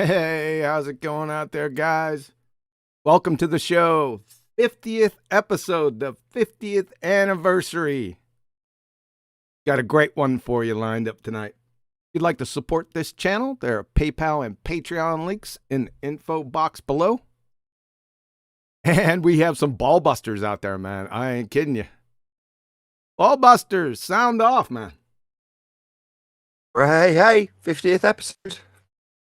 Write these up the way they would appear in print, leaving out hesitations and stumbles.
Hey, how's it going out there, guys? Welcome to the show. 50th episode, the 50th anniversary. Got a great one for you lined up tonight. If you'd like to support this channel, there are PayPal and Patreon links in the info box below. And we have some ballbusters out there, man. I ain't kidding you. Ballbusters, sound off, man. Hey, 50th episode.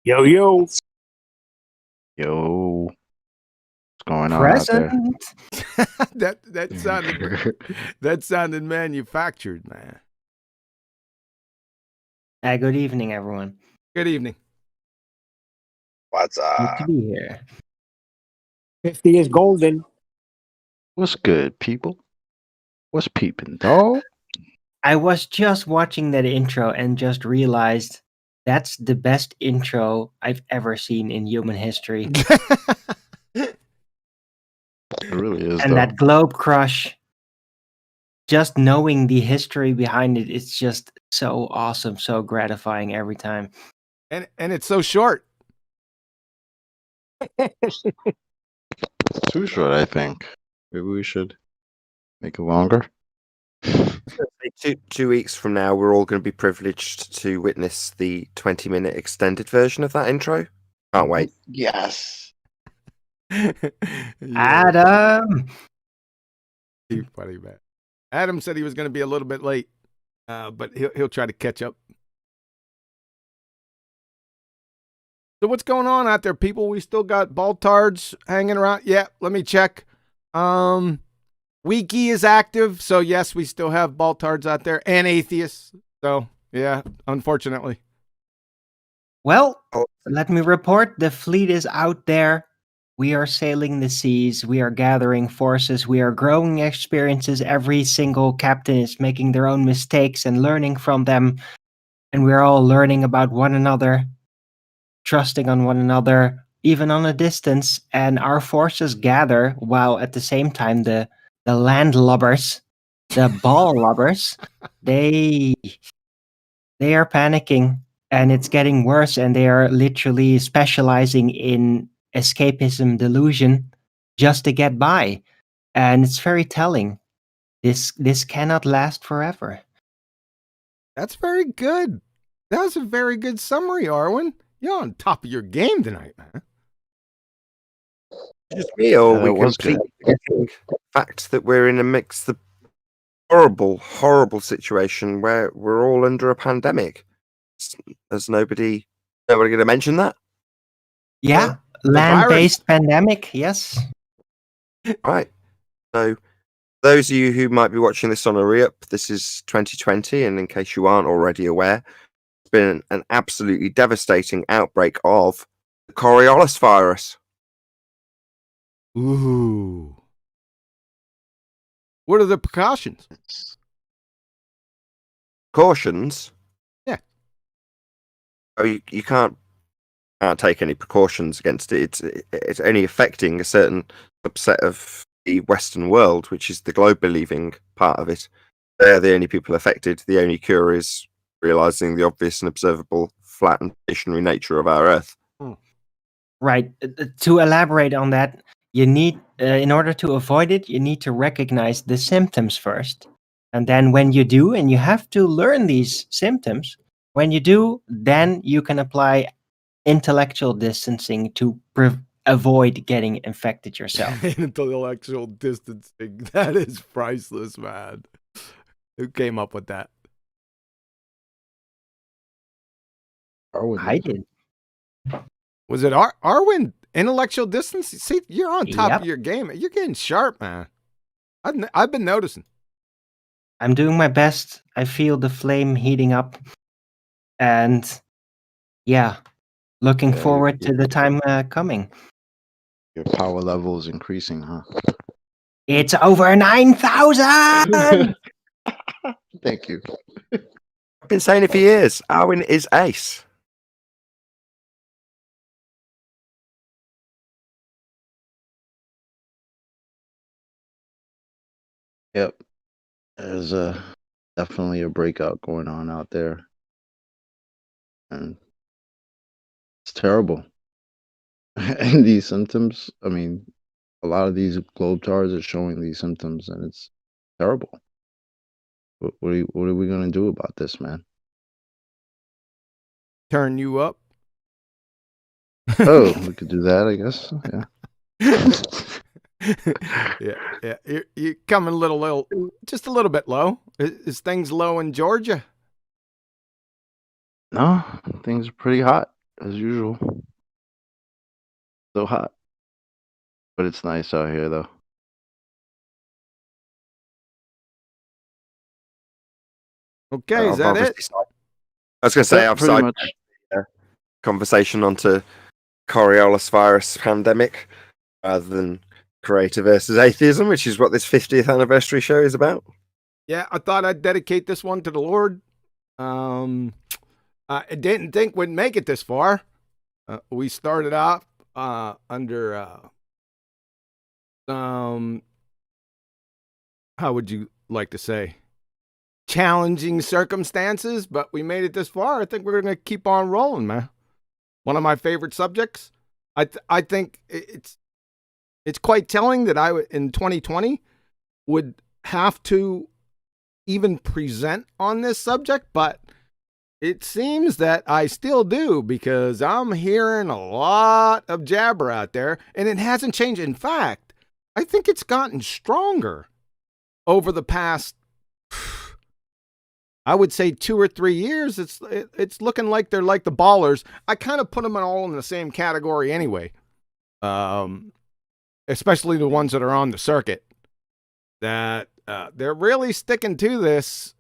Yo. Yo, what's going on out there? that sounded manufactured, man. Good evening, everyone. Good evening. What's Good up? to be here. 50 is golden. What's good, people? What's peeping, dog? I was just watching that intro and just realized that's the best intro I've ever seen in human history. It really is, And though. that Globe Crush, just knowing the history behind it, it's just so awesome, so gratifying every time. And it's so short. Too short, I think. Maybe we should make it longer. Two weeks from now, we're all going to be privileged to witness the 20-minute extended version of that intro. Can't wait. Yes. Yeah, Adam! he's funny, man. Adam said he was going to be a little bit late, but he'll try to catch up. So what's going on out there, people? We still got Baltards hanging around. Yeah, let me check. Wiki is active, so yes, we still have Baltards out there and atheists. So yeah, unfortunately. Well, let me report. The fleet is out there. We are sailing the seas. We are gathering forces. We are growing experiences. Every single captain is making their own mistakes and learning from them. And we're all learning about one another, trusting on one another, even on a distance. And our forces gather while at the same time the landlubbers, the ball lubbers, they are panicking. And it's getting worse, and they are literally specializing in escapism delusion just to get by. And it's very telling. This cannot last forever. That's very good. That was a very good summary, Arwen. You're on top of your game tonight, man. Just me, or That we was good. completely forgetting the fact that we're in the horrible situation where we're all under a pandemic. There's nobody going to mention that? Yeah, The land-based pandemic, yes. Right. So, those of you who might be watching this on a re-up, this is 2020, and in case you aren't already aware, it's been an absolutely devastating outbreak of the Coriolis virus. Ooh. What are the precautions? Cautions? Yeah. Oh, you can't take any precautions against it. It's only affecting a certain subset of the Western world, which is the globe-believing part of it. They're the only people affected. The only cure is realizing the obvious and observable, flat and stationary nature of our Earth. Right. To elaborate on that, you need, in order to avoid it, you need to recognize the symptoms first. And then when you do, and you have to learn these symptoms, when you do, then you can apply intellectual distancing to avoid getting infected yourself. Intellectual distancing. That is priceless, man. Who came up with that? I did. Was it Arwen? Intellectual distancing? See, you're on top Yep. of your game. You're getting sharp, man. I've been noticing. I'm doing my best. I feel the flame heating up. And yeah, looking Yeah, forward to the time coming. Your power level is increasing, huh? It's over 9,000! Thank you. I've been saying it for years. Arwen is ace. Yep. There's definitely a breakout going on out there. And it's terrible. And these symptoms, I mean, a lot of these globetrotters are showing these symptoms, and it's terrible. What are we going to do about this, man? Turn you up. Oh, we could do that, I guess. Yeah. yeah. You're coming a little, just a little bit low. Is things low in Georgia? No, things are pretty hot as usual. So hot, but it's nice out here, though. Okay, is that it? I was going to say, Yeah, I've pretty side much. conversation onto Coriolis virus pandemic rather than creator versus atheism, which is what this 50th anniversary show is about. Yeah, I thought I'd dedicate this one to the Lord. I didn't think we'd make it this far. We started off under how would you like to say, challenging circumstances, but we made it this far. I think we're going to keep on rolling, man. One of my favorite subjects. I think it's quite telling that I in 2020 would have to even present on this subject, but it seems that I still do, because I'm hearing a lot of jabber out there, and it hasn't changed. In fact, I think it's gotten stronger over the past, I would say, 2 or 3 years. It's looking like they're like the ballers. I kind of put them all in the same category anyway, especially the ones that are on the circuit, that they're really sticking to this.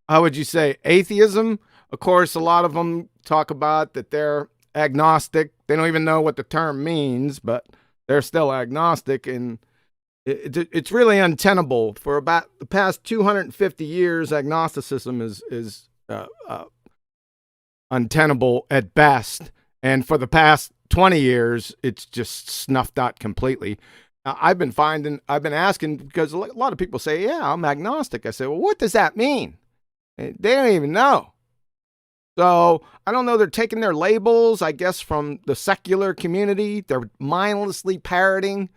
How would you say, atheism? Of course, a lot of them talk about that they're agnostic. They don't even know what the term means, but they're still agnostic, and it's really untenable. For about the past 250 years, agnosticism is untenable at best, and for the past 20 years, it's just snuffed out completely. I've been asking, because a lot of people say, yeah, I'm agnostic. I say, well, what does that mean? They don't even know. So I don't know. They're taking their labels, I guess, from the secular community. They're mindlessly parroting,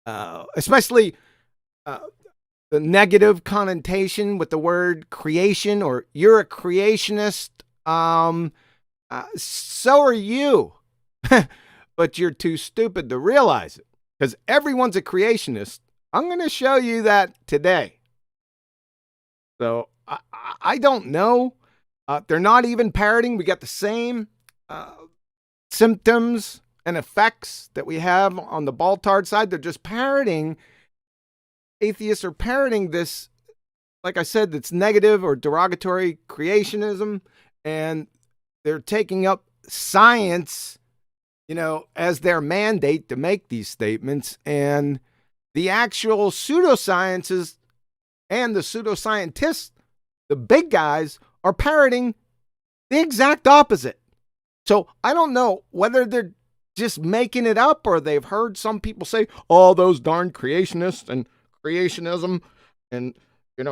especially the negative connotation with the word creation, or you're a creationist. So are you, but you're too stupid to realize it, because everyone's a creationist. I'm going to show you that today. So I don't know. They're not even parroting. We got the same symptoms and effects that we have on the Baltard side. They're just parroting. Atheists are parroting this, like I said, that's negative or derogatory creationism, and they're taking up science, as their mandate to make these statements. And the actual pseudosciences and the pseudoscientists, the big guys, are parroting the exact opposite. So I don't know whether they're just making it up, or they've heard some people say, oh, those darn creationists and creationism and,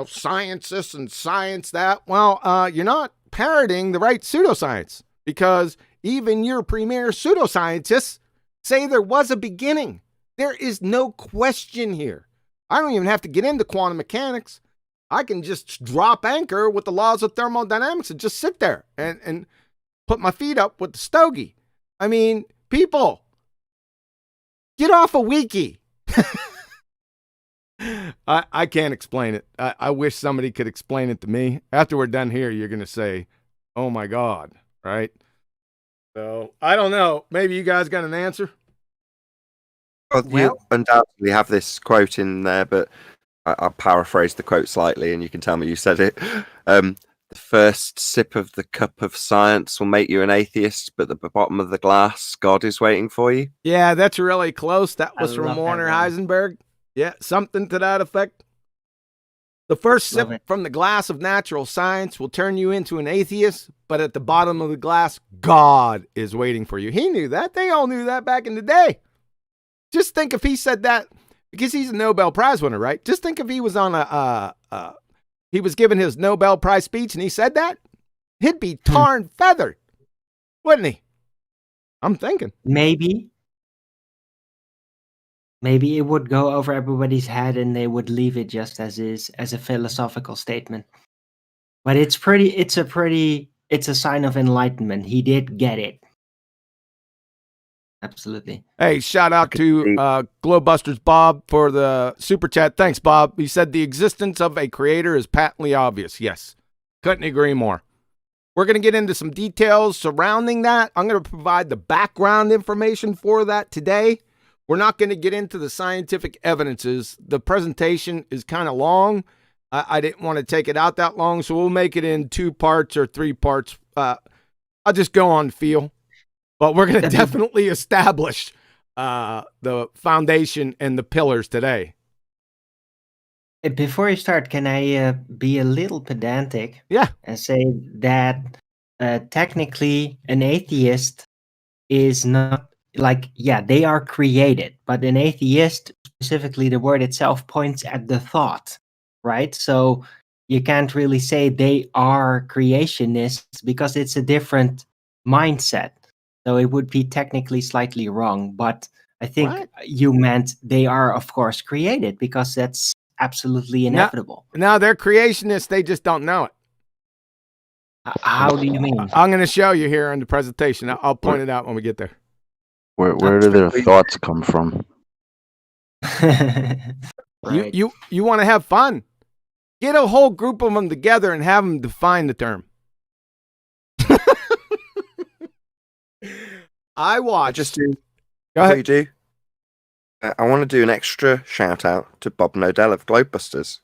scientists and science that. Well, you're not parroting the right pseudoscience, because even your premier pseudoscientists say there was a beginning. There is no question here. I don't even have to get into quantum mechanics. I can just drop anchor with the laws of thermodynamics and just sit there and put my feet up with the stogie. I mean, people, get off a wiki. I can't explain it. I wish somebody could explain it to me. After we're done here, you're going to say, oh my God, right? So I don't know. Maybe you guys got an answer? Well, you undoubtedly have this quote in there, but I'll paraphrase the quote slightly, and you can tell me you said it. The first sip of the cup of science will make you an atheist, but at the bottom of the glass, God is waiting for you. Yeah, that's really close. That was I from love that Werner one. Heisenberg. Yeah, something to that effect. The first sip from the glass of natural science will turn you into an atheist, but at the bottom of the glass, God is waiting for you. He knew that. They all knew that back in the day. Just think if he said that, because he's a Nobel Prize winner, right? Just think if he was on he was giving his Nobel Prize speech and he said that, he'd be tar and feathered, wouldn't he? I'm thinking. Maybe it would go over everybody's head and they would leave it just as is, as a philosophical statement. But it's a sign of enlightenment. He did get it. Absolutely. Hey, shout out to Glowbusters Bob for the super chat. Thanks, Bob. He said the existence of a creator is patently obvious. Yes, couldn't agree more. We're going to get into some details surrounding that. I'm going to provide the background information for that today. We're not going to get into the scientific evidences. The presentation is kind of long. I didn't want to take it out that long, so we'll make it in 2 parts or 3 parts. I'll just go on feel. But we're going to definitely establish the foundation and the pillars today. Before you start, can I be a little pedantic? Yeah. And say that technically an atheist is not like, yeah, they are created, but an atheist, specifically the word itself, points at the thought, right? So you can't really say they are creationists because it's a different mindset. So it would be technically slightly wrong, but I think What? you meant they are, of course, created because that's absolutely inevitable. Now they're creationists, they just don't know it. How do you mean? I'm going to show you here in the presentation. I'll point it out when we get there. Where do their thoughts come from? Right. You want to have fun? Get a whole group of them together and have them define the term. I watched. Just do. Go ahead. You do. I want to do an extra shout out to Bob Nodell of Globebusters,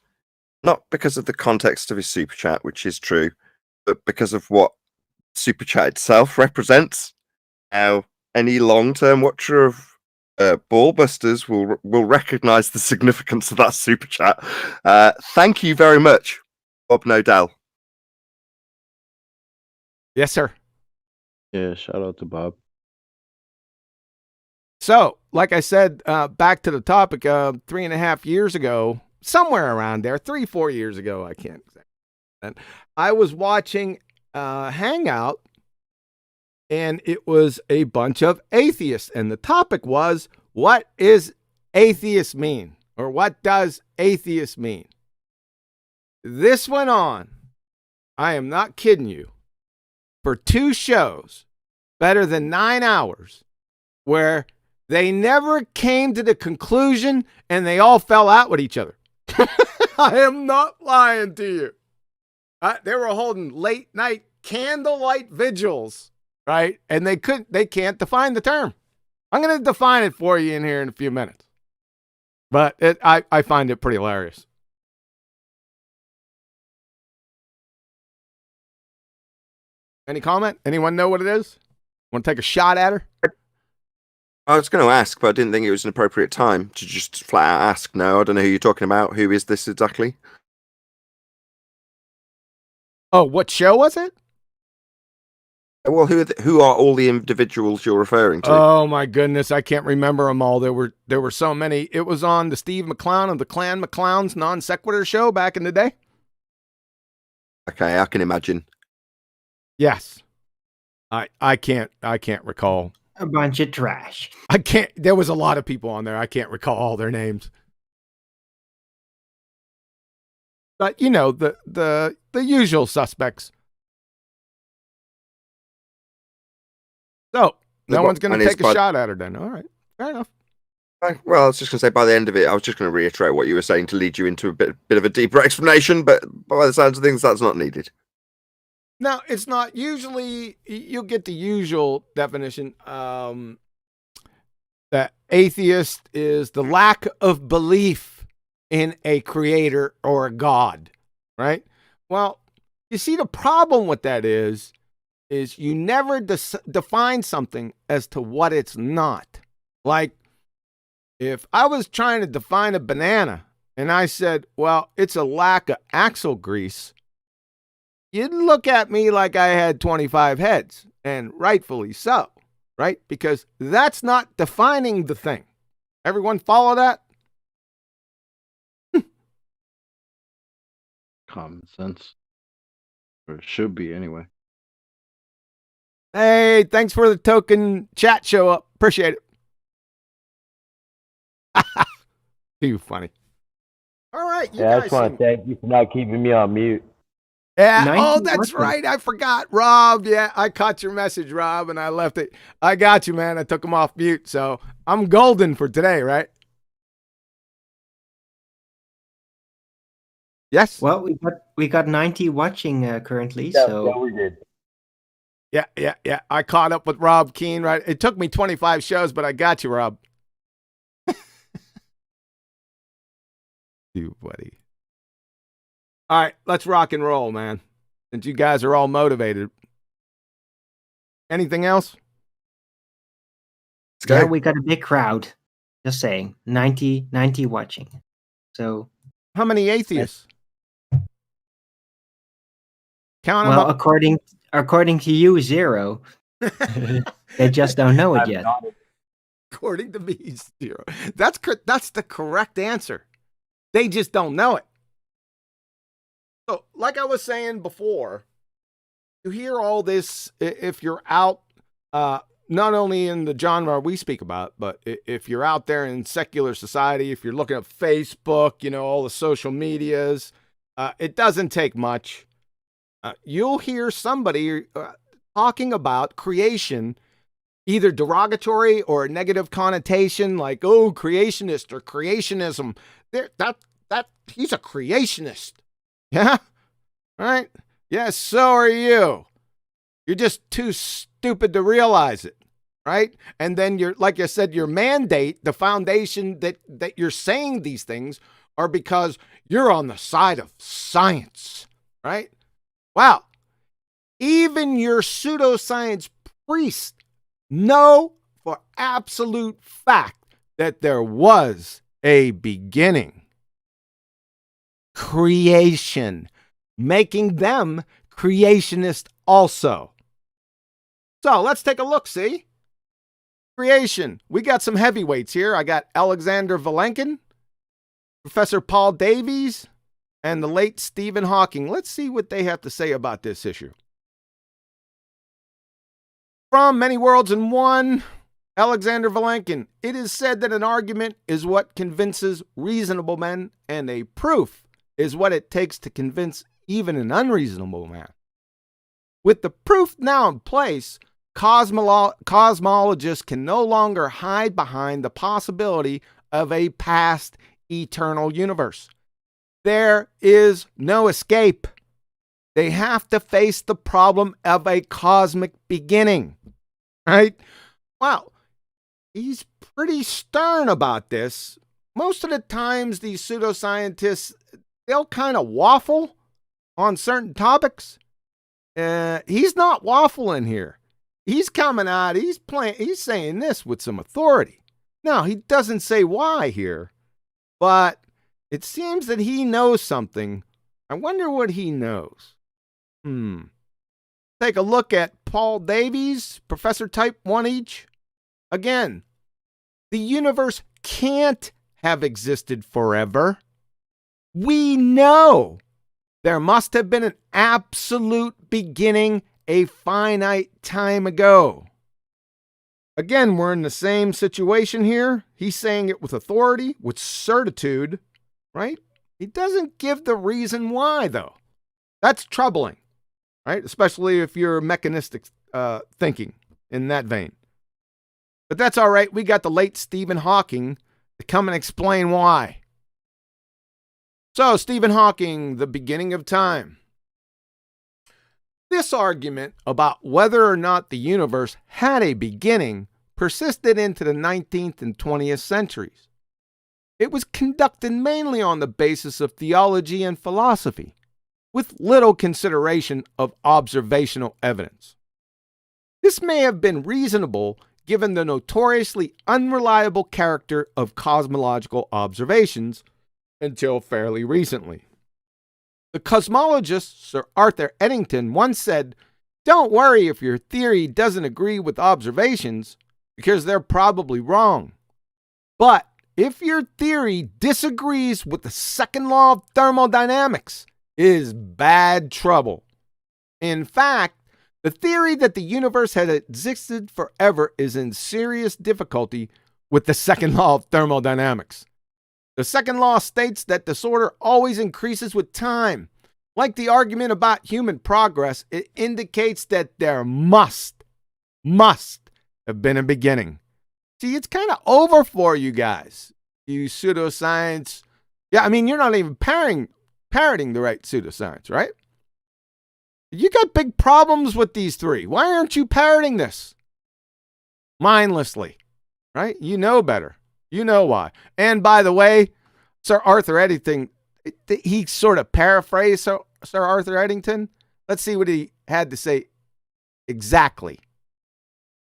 not because of the context of his super chat, which is true, but because of what super chat itself represents. How any long-term watcher of Ballbusters will recognize the significance of that super chat. Thank you very much, Bob Nodell. Yes, sir. Yeah, shout out to Bob. So, like I said, back to the topic, 3.5 years ago, somewhere around there, 3-4 years ago, I can't exactly. I was watching Hangout, and it was a bunch of atheists, and the topic was, what is atheist mean? Or what does atheist mean? This went on, I am not kidding you, for 2 shows, better than 9 hours, where they never came to the conclusion and they all fell out with each other. I am not lying to you. They were holding late night candlelight vigils, right? And they can't define the term. I'm going to define it for you in here in a few minutes. But I find it pretty hilarious. Any comment? Anyone know what it is? Want to take a shot at her? I was going to ask, but I didn't think it was an appropriate time to just flat out ask. No, I don't know who you're talking about. Who is this exactly? Oh, what show was it? Well, who are all the individuals you're referring to? Oh my goodness, I can't remember them all. There were so many. It was on the Steve McClown of the Clan McClown's Non Sequitur show back in the day. Okay, I can imagine. Yes. I can't recall. A bunch of trash. There was a lot of people on there. I can't recall all their names. But you know, the usual suspects. So no one's going to take a shot at her then. All right. Fair enough. Well, I was just going to say, by the end of it, I was just going to reiterate what you were saying to lead you into a bit of a deeper explanation, but by the sounds of things, that's not needed. No, it's not. Usually, you'll get the usual definition. That atheist is the lack of belief in a creator or a God, right? Well, you see, the problem with that is you never define something as to what it's not. Like, if I was trying to define a banana and I said, well, it's a lack of axle grease, you'd look at me like I had 25 heads, and rightfully so, right? Because that's not defining the thing. Everyone follow that? Common sense. Or it should be anyway. Hey, thanks for the token chat show up. Appreciate it. Too funny. All right, you Yeah, I guys just want seem... to thank you for not keeping me on mute. Yeah. 90 Oh, that's watching. right. I forgot, Rob. Yeah, I caught your message, Rob, and I left it. I got you, man. I took him off mute, so I'm golden for today, right? Yes. Well, we got 90 watching currently, Yeah, so we did. Yeah. I caught up with Rob Keane, right? It took me 25 shows, but I got you, Rob. You buddy. All right, let's rock and roll, man. Since you guys are all motivated. Anything else? Let's go. yeah, we got a big crowd. Just saying, 90 watching. So, How many atheists? Count them well, up. according to you, 0. They just don't know it yet. According to me, 0. That's the correct answer. They just don't know it. So, like I was saying before, you hear all this if you're out, not only in the genre we speak about, but if you're out there in secular society, if you're looking at Facebook, all the social medias, it doesn't take much. You'll hear somebody talking about creation, either derogatory or a negative connotation, like, oh, creationist or creationism. He's a creationist. Yeah? All right? Yes, so are you. You're just too stupid to realize it, right? And then like I said, your mandate, the foundation that you're saying these things are because you're on the side of science, right? Wow. Even your pseudoscience priests know for absolute fact that there was a beginning. Creation, making them creationist also. So let's take a look, see? Creation. We got some heavyweights here. I got Alexander Vilenkin, Professor Paul Davies, and the late Stephen Hawking. Let's see what they have to say about this issue. From Many Worlds in One, Alexander Vilenkin. It is said that an argument is what convinces reasonable men, and a proof is what it takes to convince even an unreasonable man. With the proof now in place, cosmologists can no longer hide behind the possibility of a past eternal universe. There is no escape. They have to face the problem of a cosmic beginning, right? Wow, he's pretty stern about this. Most of the times, these pseudoscientists, they'll kind of waffle on certain topics. He's not waffling here. He's coming out, he's saying this with some authority. Now, he doesn't say why here, but it seems that he knows something. I wonder what he knows. Take a look at Paul Davies, Professor Type 1 each. Again, the universe can't have existed forever. We know there must have been an absolute beginning a finite time ago. Again, we're in the same situation here. He's saying it with authority, with certitude, right? He doesn't give the reason why, though. That's troubling, right? Especially if you're mechanistic thinking in that vein. But that's all right. We got the late Stephen Hawking to come and explain why. So, Stephen Hawking, the beginning of time. This argument about whether or not the universe had a beginning persisted into the 19th and 20th centuries. It was conducted mainly on the basis of theology and philosophy, with little consideration of observational evidence. This may have been reasonable given the notoriously unreliable character of cosmological observations until fairly recently. The cosmologist Sir Arthur Eddington once said, "Don't worry if your theory doesn't agree with observations, because they're probably wrong. But if your theory disagrees with the second law of thermodynamics, it is bad trouble. In fact, The theory that the universe had existed forever is in serious difficulty with the second law of thermodynamics. The second law states that disorder always increases with time. Like the argument about human progress, it indicates that there must have been a beginning. See, it's kind of over for you guys, you pseudoscience. Yeah, I mean, you're not even parroting the right pseudoscience, right? You got big problems with these three. Why aren't you parroting this mindlessly, right? You know better. You know why. And by the way, Sir Arthur Eddington, he sort of paraphrased Sir Arthur Eddington. Let's see what he had to say exactly.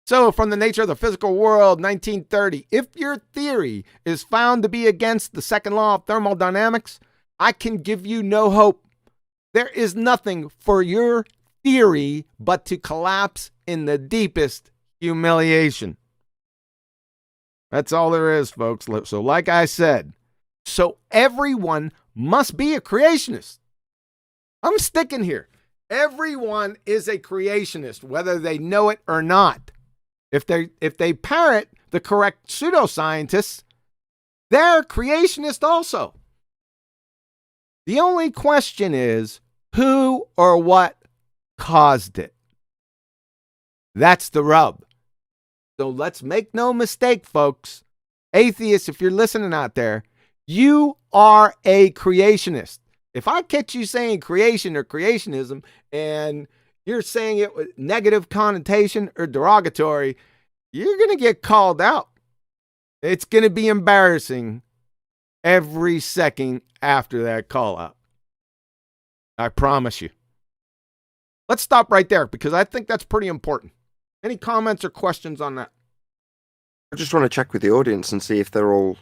So, from the nature of the physical world, 1930, if your theory is found to be against the second law of thermodynamics, I can give you no hope. There is nothing for your theory but to collapse in the deepest humiliation. That's all there is, folks. So, like I said, so everyone must be a creationist. I'm sticking here. Everyone is a creationist, whether they know it or not. If they parrot the correct pseudoscientists, they're creationist also. The only question is who or what caused it. That's the rub. So let's make no mistake, folks. Atheists, if you're listening out there, you are a creationist. If I catch you saying creation or creationism and you're saying it with negative connotation or derogatory, you're going to get called out. It's going to be embarrassing every second after that call out. I promise you. Let's stop right there because I think that's pretty important. Any comments or questions on that? I just want to check with the audience and see if they're all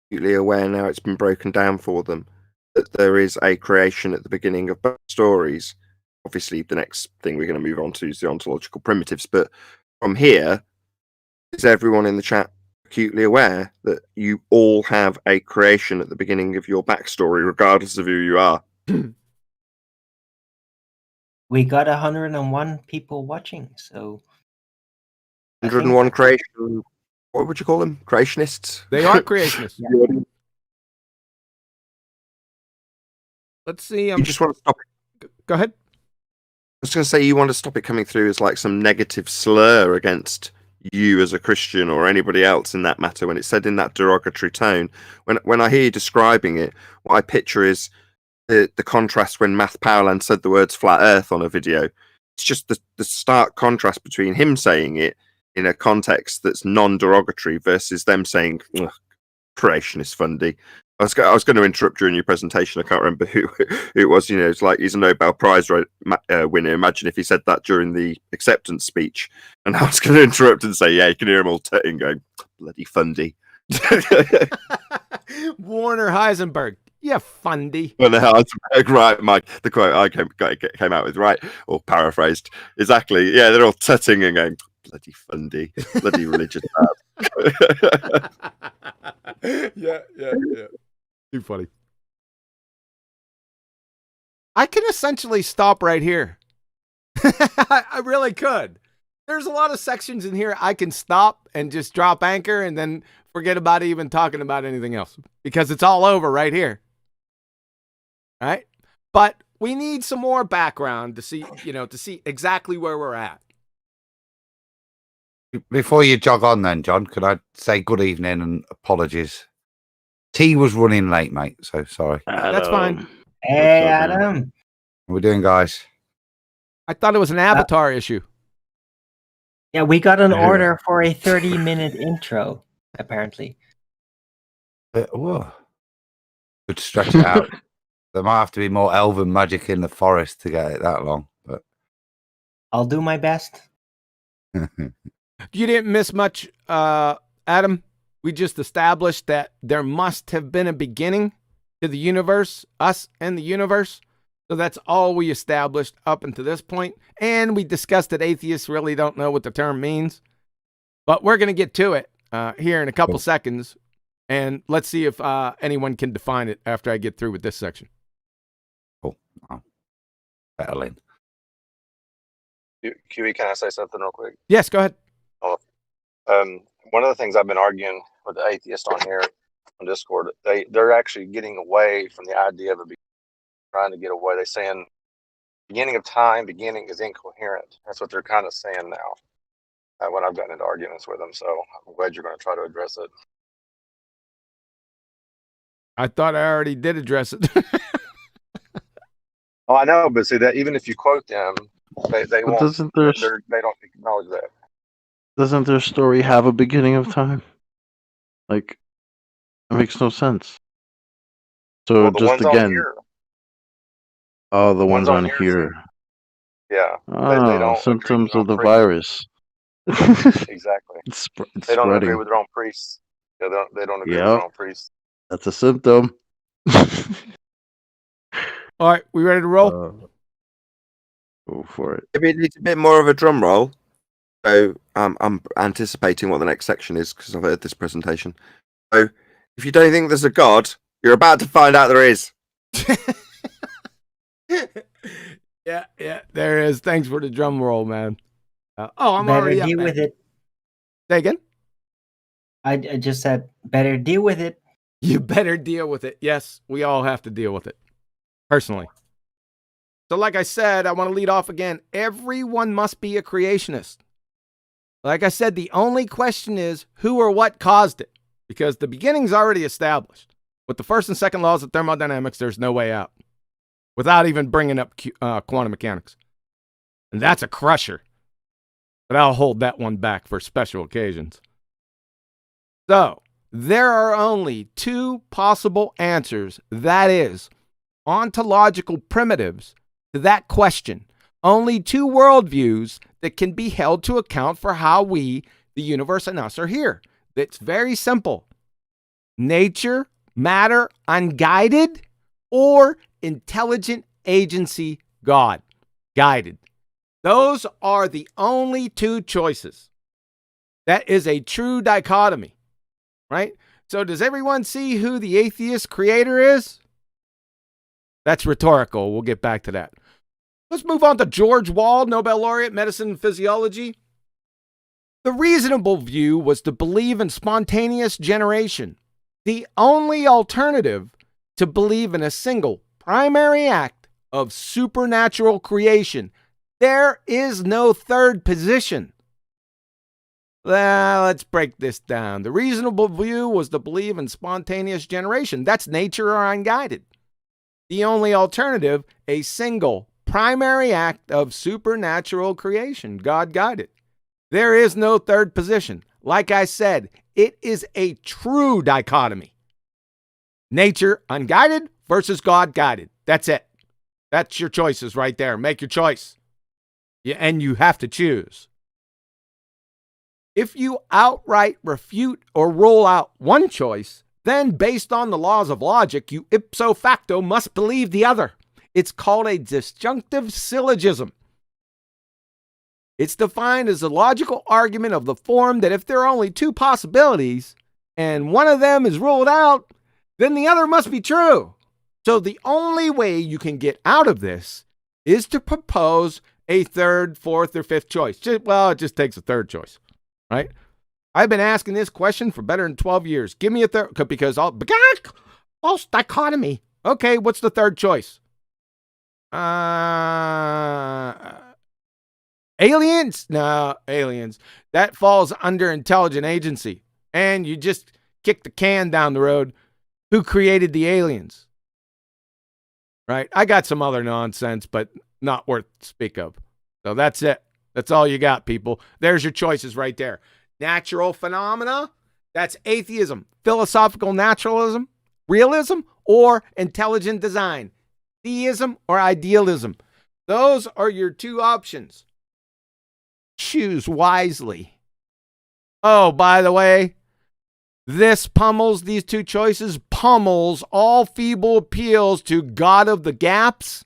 acutely aware now it's been broken down for them that there is a creation at the beginning of both stories. Obviously, the next thing we're going to move on to is the ontological primitives. But from here, is everyone in the chat acutely aware that you all have a creation at the beginning of your backstory, regardless of who you are? We got 101 people watching, so 101 creation. What would you call them? Creationists? They are creationists. Yeah. Let's see. You just want to stop it. Go ahead. I was going to say you want to stop it coming through as like some negative slur against you as a Christian or anybody else in that matter when it's said in that derogatory tone. When I hear you describing it, what I picture is the contrast when Math Powerland said the words flat earth on a video. It's just the stark contrast between him saying it in a context that's non-derogatory versus them saying creationist fundy. I was going to interrupt during your presentation. I can't remember who it was. You know, it's like he's a Nobel Prize winner. Imagine if he said that during the acceptance speech. And I was going to interrupt and say, yeah, you can hear him all tutting going, bloody fundy. Warner Heisenberg. Yeah, fundy. Warner Heisenberg, right, Mike. The quote I came out with, right, or paraphrased. Exactly. Yeah, they're all tutting and going, bloody fundy, bloody religious bad. Yeah. Too funny. I can essentially stop right here. I really could. There's a lot of sections in here I can stop and just drop anchor and then forget about even talking about anything else because it's all over right here. All right? But we need some more background to see exactly where we're at. Before you jog on then, John, could I say good evening and apologies? Tea was running late, mate, so sorry. That's fine. Hey, Adam. How we doing, guys? I thought it was an avatar issue. Yeah, we got an order for a 30-minute intro, apparently. Whoa. Could stretch it out. There might have to be more elven magic in the forest to get it that long. But I'll do my best. You didn't miss much, Adam. We just established that there must have been a beginning to the universe, us and the universe. So that's all we established up until this point. And we discussed that atheists really don't know what the term means. But we're going to get to it here in a couple seconds. And let's see if anyone can define it after I get through with this section. Cool. Oh. Settle in. QE, can I say something real quick? Yes, go ahead. One of the things I've been arguing with the atheists on here on Discord, they're actually getting away from the idea of trying to get away. They're saying beginning of time, beginning is incoherent. That's what they're kind of saying now. When I've gotten into arguments with them, so I'm glad you're going to try to address it. I thought I already did address it. Oh, I know, but see that even if you quote them, they But won't. doesn't their They don't acknowledge that. doesn't their story have a beginning of time? Like, it makes no sense. So Well, the just ones on again, here, oh, the ones on here, here. yeah, they Oh, don't agree symptoms with their of the own virus. exactly. It's They don't agree spreading. with their own priests. Yeah, they don't agree with Yep, their own priests. that's a symptom. All right, we ready to roll? Go for it. Maybe it needs a bit more of a drum roll. So I'm anticipating what the next section is because I've heard this presentation. So if you don't think there's a God, you're about to find out there is. Yeah, there is. Thanks for the drum roll, man. I'm Better already up, deal man. with it. Say again? I just said, better deal with it. You better deal with it. Yes, we all have to deal with it. Personally. So like I said, I want to lead off again. Everyone must be a creationist. Like I said, the only question is who or what caused it. Because the beginning's already established. With the first and second laws of thermodynamics, there's no way out. Without even bringing up quantum mechanics. And that's a crusher. But I'll hold that one back for special occasions. So, there are only two possible answers. That is, ontological primitives to that question. Only two worldviews that can be held to account for how we, the universe, and us are here. It's very simple. Nature, matter, unguided, or intelligent agency, God, guided. Those are the only two choices. That is a true dichotomy, right? So does everyone see who the atheist creator is? That's rhetorical. We'll get back to that. Let's move on to George Wald, Nobel laureate, medicine and physiology. The reasonable view was to believe in spontaneous generation. The only alternative to believe in a single primary act of supernatural creation. There is no third position. Well, let's break this down. The reasonable view was to believe in spontaneous generation. That's nature or unguided. The only alternative, a single primary act of supernatural creation, God guided. There is no third position. Like I said, it is a true dichotomy. Nature unguided versus God guided. That's it. That's your choices right there. Make your choice. Yeah, and you have to choose. If you outright refute or rule out one choice, then based on the laws of logic, you ipso facto must believe the other. It's called a disjunctive syllogism. It's defined as a logical argument of the form that if there are only two possibilities and one of them is ruled out, then the other must be true. So the only way you can get out of this is to propose a third, fourth, or fifth choice. It just takes a third choice, right? I've been asking this question for better than 12 years. Give me a third, because false dichotomy. Okay, what's the third choice? Aliens? No, aliens. That falls under intelligent agency. And you just kick the can down the road. Who created the aliens? Right? I got some other nonsense, but not worth to speak of. So that's it. That's all you got, people. There's your choices right there. Natural phenomena, that's atheism. Philosophical naturalism, realism, or intelligent design. Theism or idealism. Those are your two options. Choose wisely. Oh, by the way, these two choices pummels all feeble appeals to God of the gaps,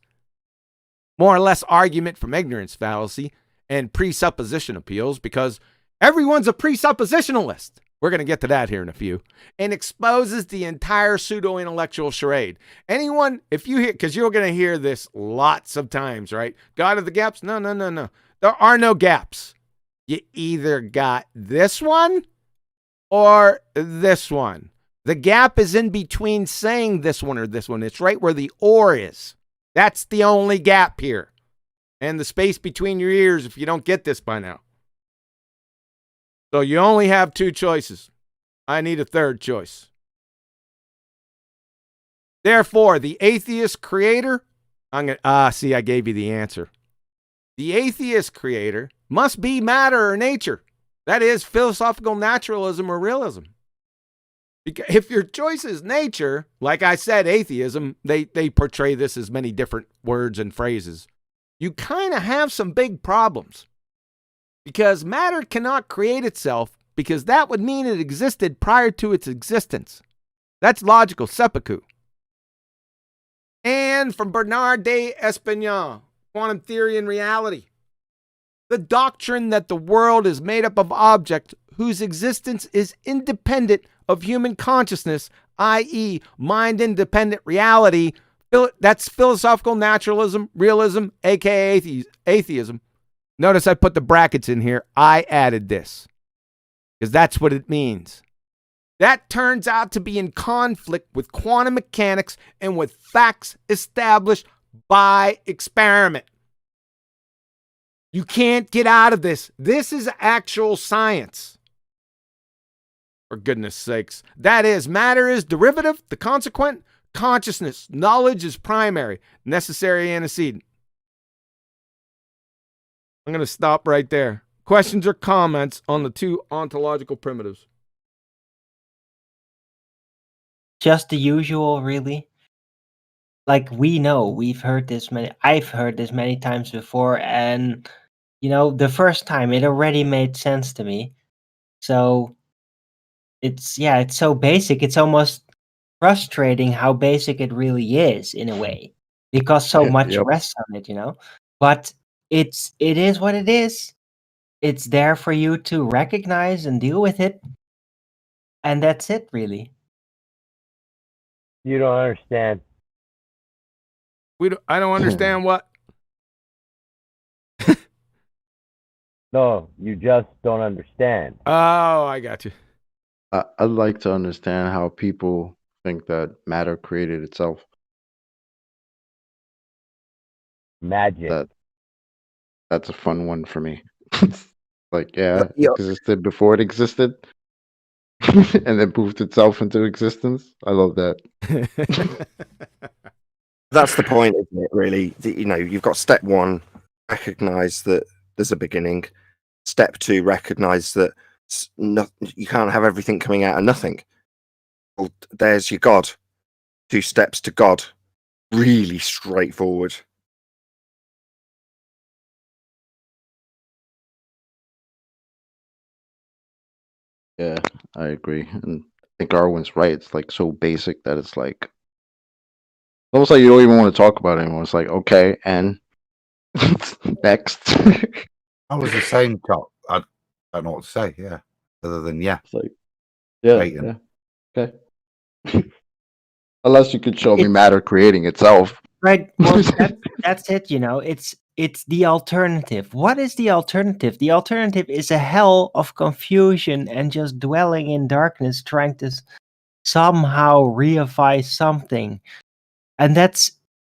more or less argument from ignorance fallacy, and presupposition appeals, because everyone's a presuppositionalist. We're going to get to that here in a few. And exposes the entire pseudo-intellectual charade. Anyone, if you hear, because you're going to hear this lots of times, right? God of the gaps? No. There are no gaps. You either got this one or this one. The gap is in between saying this one or this one. It's right where the or is. That's the only gap here. And the space between your ears if you don't get this by now. So you only have two choices. I need a third choice. Therefore, the atheist creator, see, I gave you the answer. The atheist creator must be matter or nature. That is philosophical naturalism or realism. Because if your choice is nature, like I said, atheism, they portray this as many different words and phrases. You kind of have some big problems. Because matter cannot create itself, because that would mean it existed prior to its existence. That's logical seppuku. And from Bernard de Espagnan, Quantum Theory and Reality. The doctrine that the world is made up of objects whose existence is independent of human consciousness, i.e., mind-independent reality. That's philosophical naturalism, realism, aka atheism. Notice I put the brackets in here. I added this because that's what it means. That turns out to be in conflict with quantum mechanics and with facts established by experiment. You can't get out of this. This is actual science. For goodness sakes. That is, matter is derivative, the consequent, consciousness, knowledge is primary, necessary antecedent. I'm going to stop right there. Questions or comments on the two ontological primitives? Just the usual, really. Like, we know, I've heard this many times before, and, the first time it already made sense to me. So, it's so basic, it's almost frustrating how basic it really is, in a way, because so much Yep. rests on it, But it is what it is. It's there for you to recognize and deal with it. And that's it, really. You don't understand. I don't understand what. No, you just don't understand. Oh, I got you. I'd like to understand how people think that matter created itself. Magic. That's a fun one for me. Like, Yeah. it existed before it existed, and then moved itself into existence. I love that. That's the point, isn't it, really? You've got step one, recognize that there's a beginning. Step two, recognize that you can't have everything coming out of nothing. Well, there's your God. 2 steps to God. Really straightforward. Yeah, I agree. And I think Arwen's right. It's like so basic that it's like almost like you don't even want to talk about it anymore. It's like, okay, and next. I was the same top. I don't know what to say, yeah. Other than yeah. It's like, yeah, Bacon. yeah. Okay. Unless you could show me matter creating itself. Right. Well, that's it. It's the alternative. What is the alternative? The alternative is a hell of confusion and just dwelling in darkness, trying to somehow reify something. And that's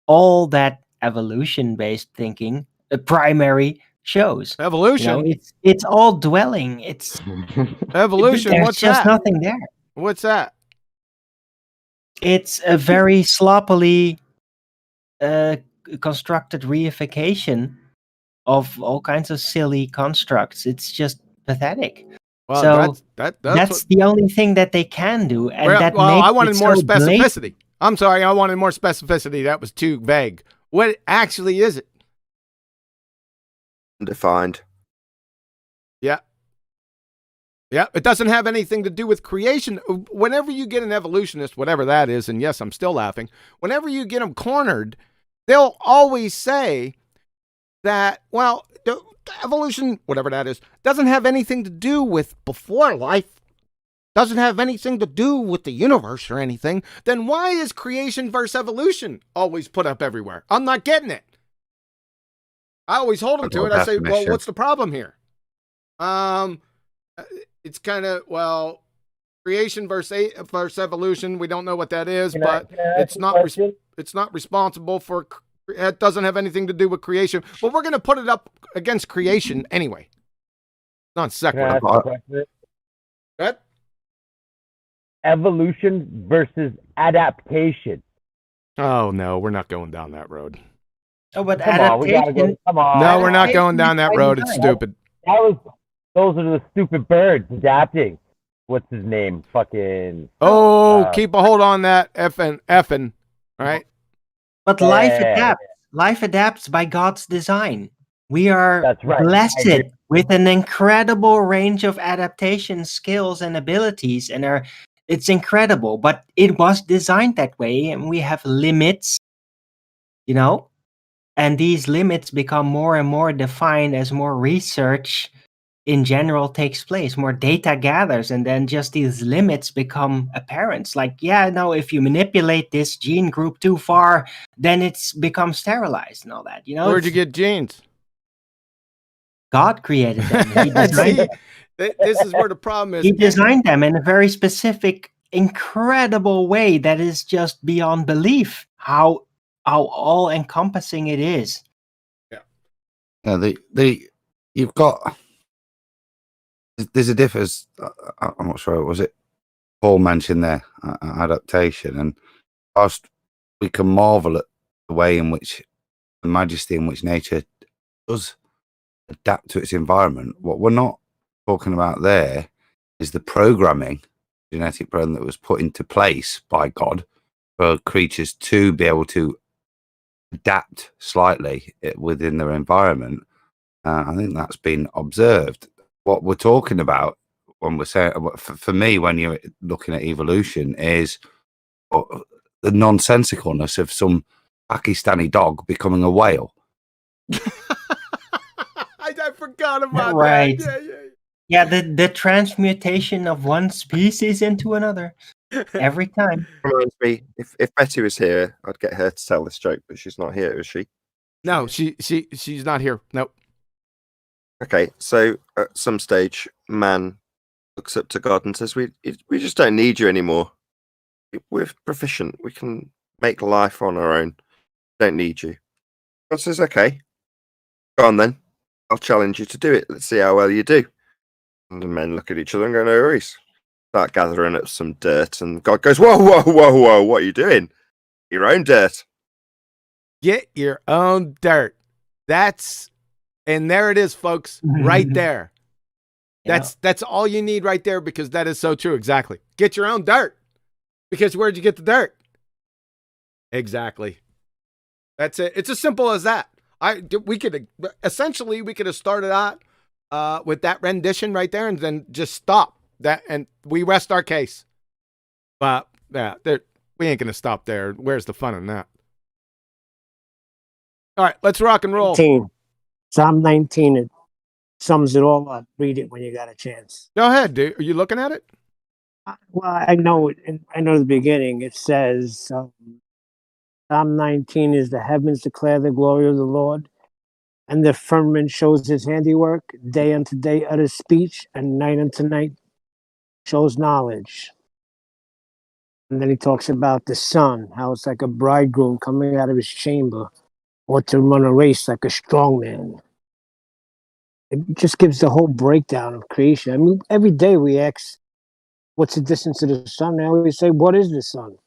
all that evolution-based thinking, primary, shows. Evolution. It's all dwelling. It's Evolution. There's What's just that? nothing there. What's that? It's a very sloppily constructed reification of all kinds of silly constructs. It's just pathetic. Well, So that's that's the only thing that they can do, and well, that well, makes I wanted it more so blatant. specificity. I'm sorry, I wanted more specificity. That was too vague. What actually is it? Undefined. Yeah. Yeah, it doesn't have anything to do with creation. Whenever you get an evolutionist, whatever that is, and yes, I'm still laughing, whenever you get them cornered, they'll always say that, well, the evolution, whatever that is, doesn't have anything to do with before life, doesn't have anything to do with the universe or anything. Then why is creation versus evolution always put up everywhere? I'm not getting it. I always hold them I've to got it. I say, well, definition. what's the problem here? It's kind of, well, creation versus evolution. We don't know what that is, but it's not responsible for. It doesn't have anything to do with creation. But we're going to put it up against creation anyway. Non sequitur. What? Evolution versus adaptation. Oh no, we're not going down that road. Oh, but Come on, we gotta adaptation. go. Come on. No, we're not going down that by road. It's design. stupid. Those are the stupid birds adapting. What's his name? Fucking. Keep a hold on that effing. All right. But Yeah, life yeah, yeah. adapts. Life adapts by God's design. We are That's right. I blessed agree. with an incredible range of adaptation skills and abilities, and it's incredible. But it was designed that way, and we have limits, and these limits become more and more defined as more research in general takes place, more data gathers, and then just these limits become apparent. It's like, if you manipulate this gene group too far, then it's become sterilized and all that. Where'd you get genes? God created them. He designed them. This is where the problem is. He designed them in a very specific, incredible way that is just beyond belief. How all-encompassing it is. Yeah, you've got. There's a difference. I'm not sure. Was it Paul mentioned there adaptation, and whilst we can marvel at the way in which the majesty in which nature does adapt to its environment, what we're not talking about there is the programming, genetic program that was put into place by God for creatures to be able to adapt slightly within their environment. I think that's been observed. What we're talking about when we're saying, for me, when you're looking at evolution, is the nonsensicalness of some Pakistani dog becoming a whale. I forgot about Right. that. Yeah, the transmutation of one species into another every time. Reminds me, if Betty was here, I'd get her to tell this joke, but she's not here, is she? No, she's not here. Nope. Okay, so at some stage, man looks up to God and says, "We just don't need you anymore. We're proficient. We can make life on our own. Don't need you." God says, "Okay, go on then. I'll challenge you to do it. Let's see how well you do." And the men look at each other and go, "No worries." Start gathering up some dirt, and God goes, "Whoa, whoa, whoa, whoa! What are you doing? Your own dirt." Get your own dirt. And there it is, folks, right there. That's all you need right there, because that is so true. Exactly. Get your own dirt. Because where'd you get the dirt? Exactly. That's it. It's as simple as that. We could have started out with that rendition right there and then just stop that, and we rest our case. But we ain't gonna stop there. Where's the fun in that? All right, let's rock and roll. 19. Psalm 19, it sums it all up. Read it when you got a chance. Go ahead, dude. Are you looking at it? Well, I know the beginning. It says, Psalm 19 is the heavens declare the glory of the Lord, and the firmament shows his handiwork. Day unto day utters speech, and night unto night shows knowledge. And then he talks about the sun, how it's like a bridegroom coming out of his chamber, or to run a race like a strong man. It just gives the whole breakdown of creation. I mean, every day we ask, what's the distance to the sun? Now we say, what is the sun?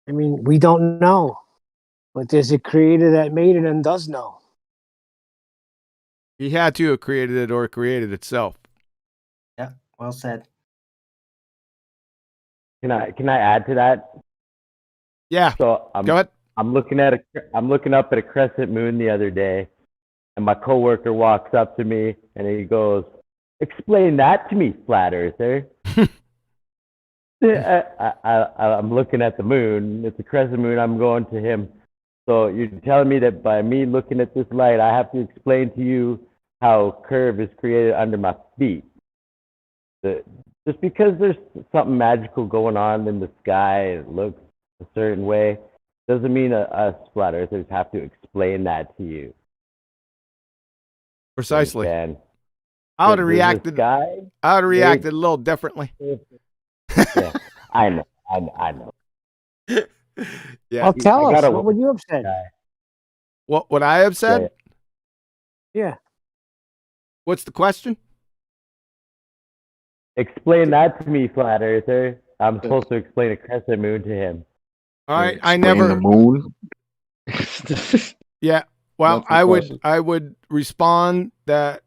I mean, we don't know. But there's a creator that made it and does know. He had to have created it, or it created itself. Yeah, well said. Can I add to that? Yeah. So Go ahead. I'm looking up at a crescent moon the other day, and my coworker walks up to me and he goes, "Explain that to me, flat earther." I'm looking at the moon. It's a crescent moon. I'm going to him. So you're telling me that by me looking at this light, I have to explain to you how curve is created under my feet? Just because there's something magical going on in the sky, it looks a certain way, doesn't mean us flat earthers have to explain that to you. Precisely. Man. I would have There's this reacted. guy. I would have reacted a little differently. Yeah, I know. I know. Yeah. Well, tell I us. gotta- What would you have said? What would I have said? Yeah. Yeah. What's the question? Explain that to me, flat earther. I'm supposed to explain a crescent moon to him. All right. I Explain never. the moon. Yeah. Well, That's the I question. would respond that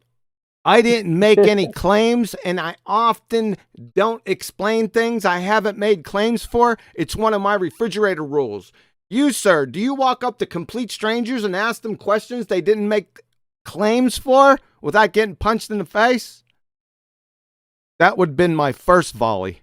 I didn't make any claims, and I often don't explain things I haven't made claims for. It's one of my refrigerator rules. You, sir, do you walk up to complete strangers and ask them questions they didn't make claims for without getting punched in the face? That would have been my first volley.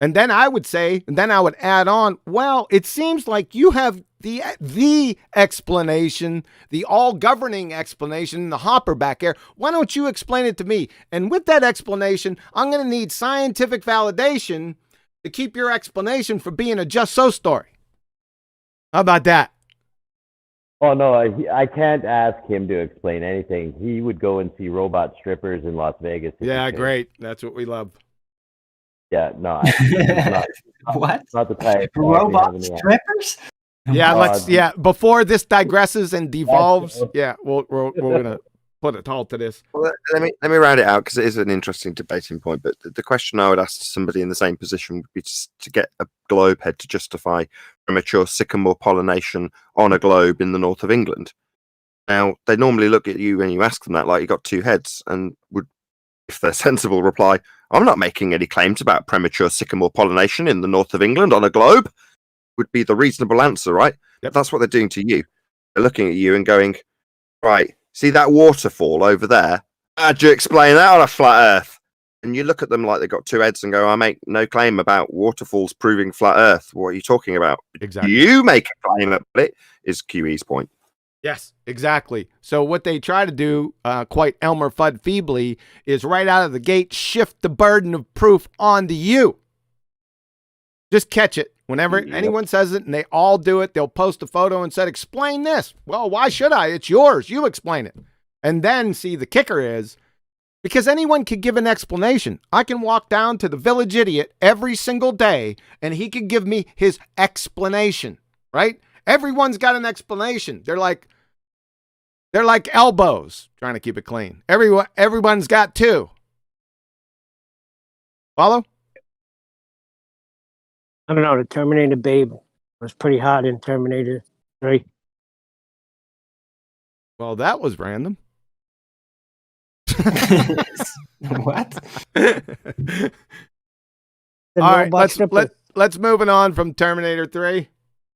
And then I would say, and then I would add on, well, it seems like you have the explanation, the all-governing explanation in the hopper back here. Why don't you explain it to me? And with that explanation, I'm going to need scientific validation to keep your explanation from being a just so story. How about that? Oh, no, I can't ask him to explain anything. He would go and see robot strippers in Las Vegas. if he Yeah, could. great. That's what we love. Yeah, no, not, What? not the type. to Robot actually have any- strippers? Yeah, Oh, let's. Yeah, before this digresses and devolves. That's- Yeah, we're gonna put a halt to this. Well, let me round it out because it is an interesting debating point. But the question I would ask to somebody in the same position would be to get a globe head to justify premature sycamore pollination on a globe in the north of England. Now, they normally look at you when you ask them that like you got two heads, and would, if they're sensible, reply, "I'm not making any claims about premature sycamore pollination in the north of England on a globe." Would be the reasonable answer, right? Yep. That's what they're doing to you. They're looking at you and going, right, see that waterfall over there? How'd you explain that on a flat earth? And you look at them like they've got two heads and go, I make no claim about waterfalls proving flat earth. What are you talking about? Exactly. You make a claim about it, is QE's point. Yes, exactly. So what they try to do, quite Elmer Fudd feebly, is right out of the gate shift the burden of proof onto you. Just catch it. Whenever anyone says it and they all do it, they'll post a photo and said, explain this. Well, why should I? It's yours. You explain it. And then, see, the kicker is, because anyone could give an explanation. I can walk down to the village idiot every single day and he can give me his explanation, right? Everyone's got an explanation. They're like elbows, trying to keep it clean. Everyone's got two. Follow? I don't know. The Terminator babe was pretty hot in Terminator 3. Well, that was random. What? The All right, robot stripper. let's moving on from Terminator 3.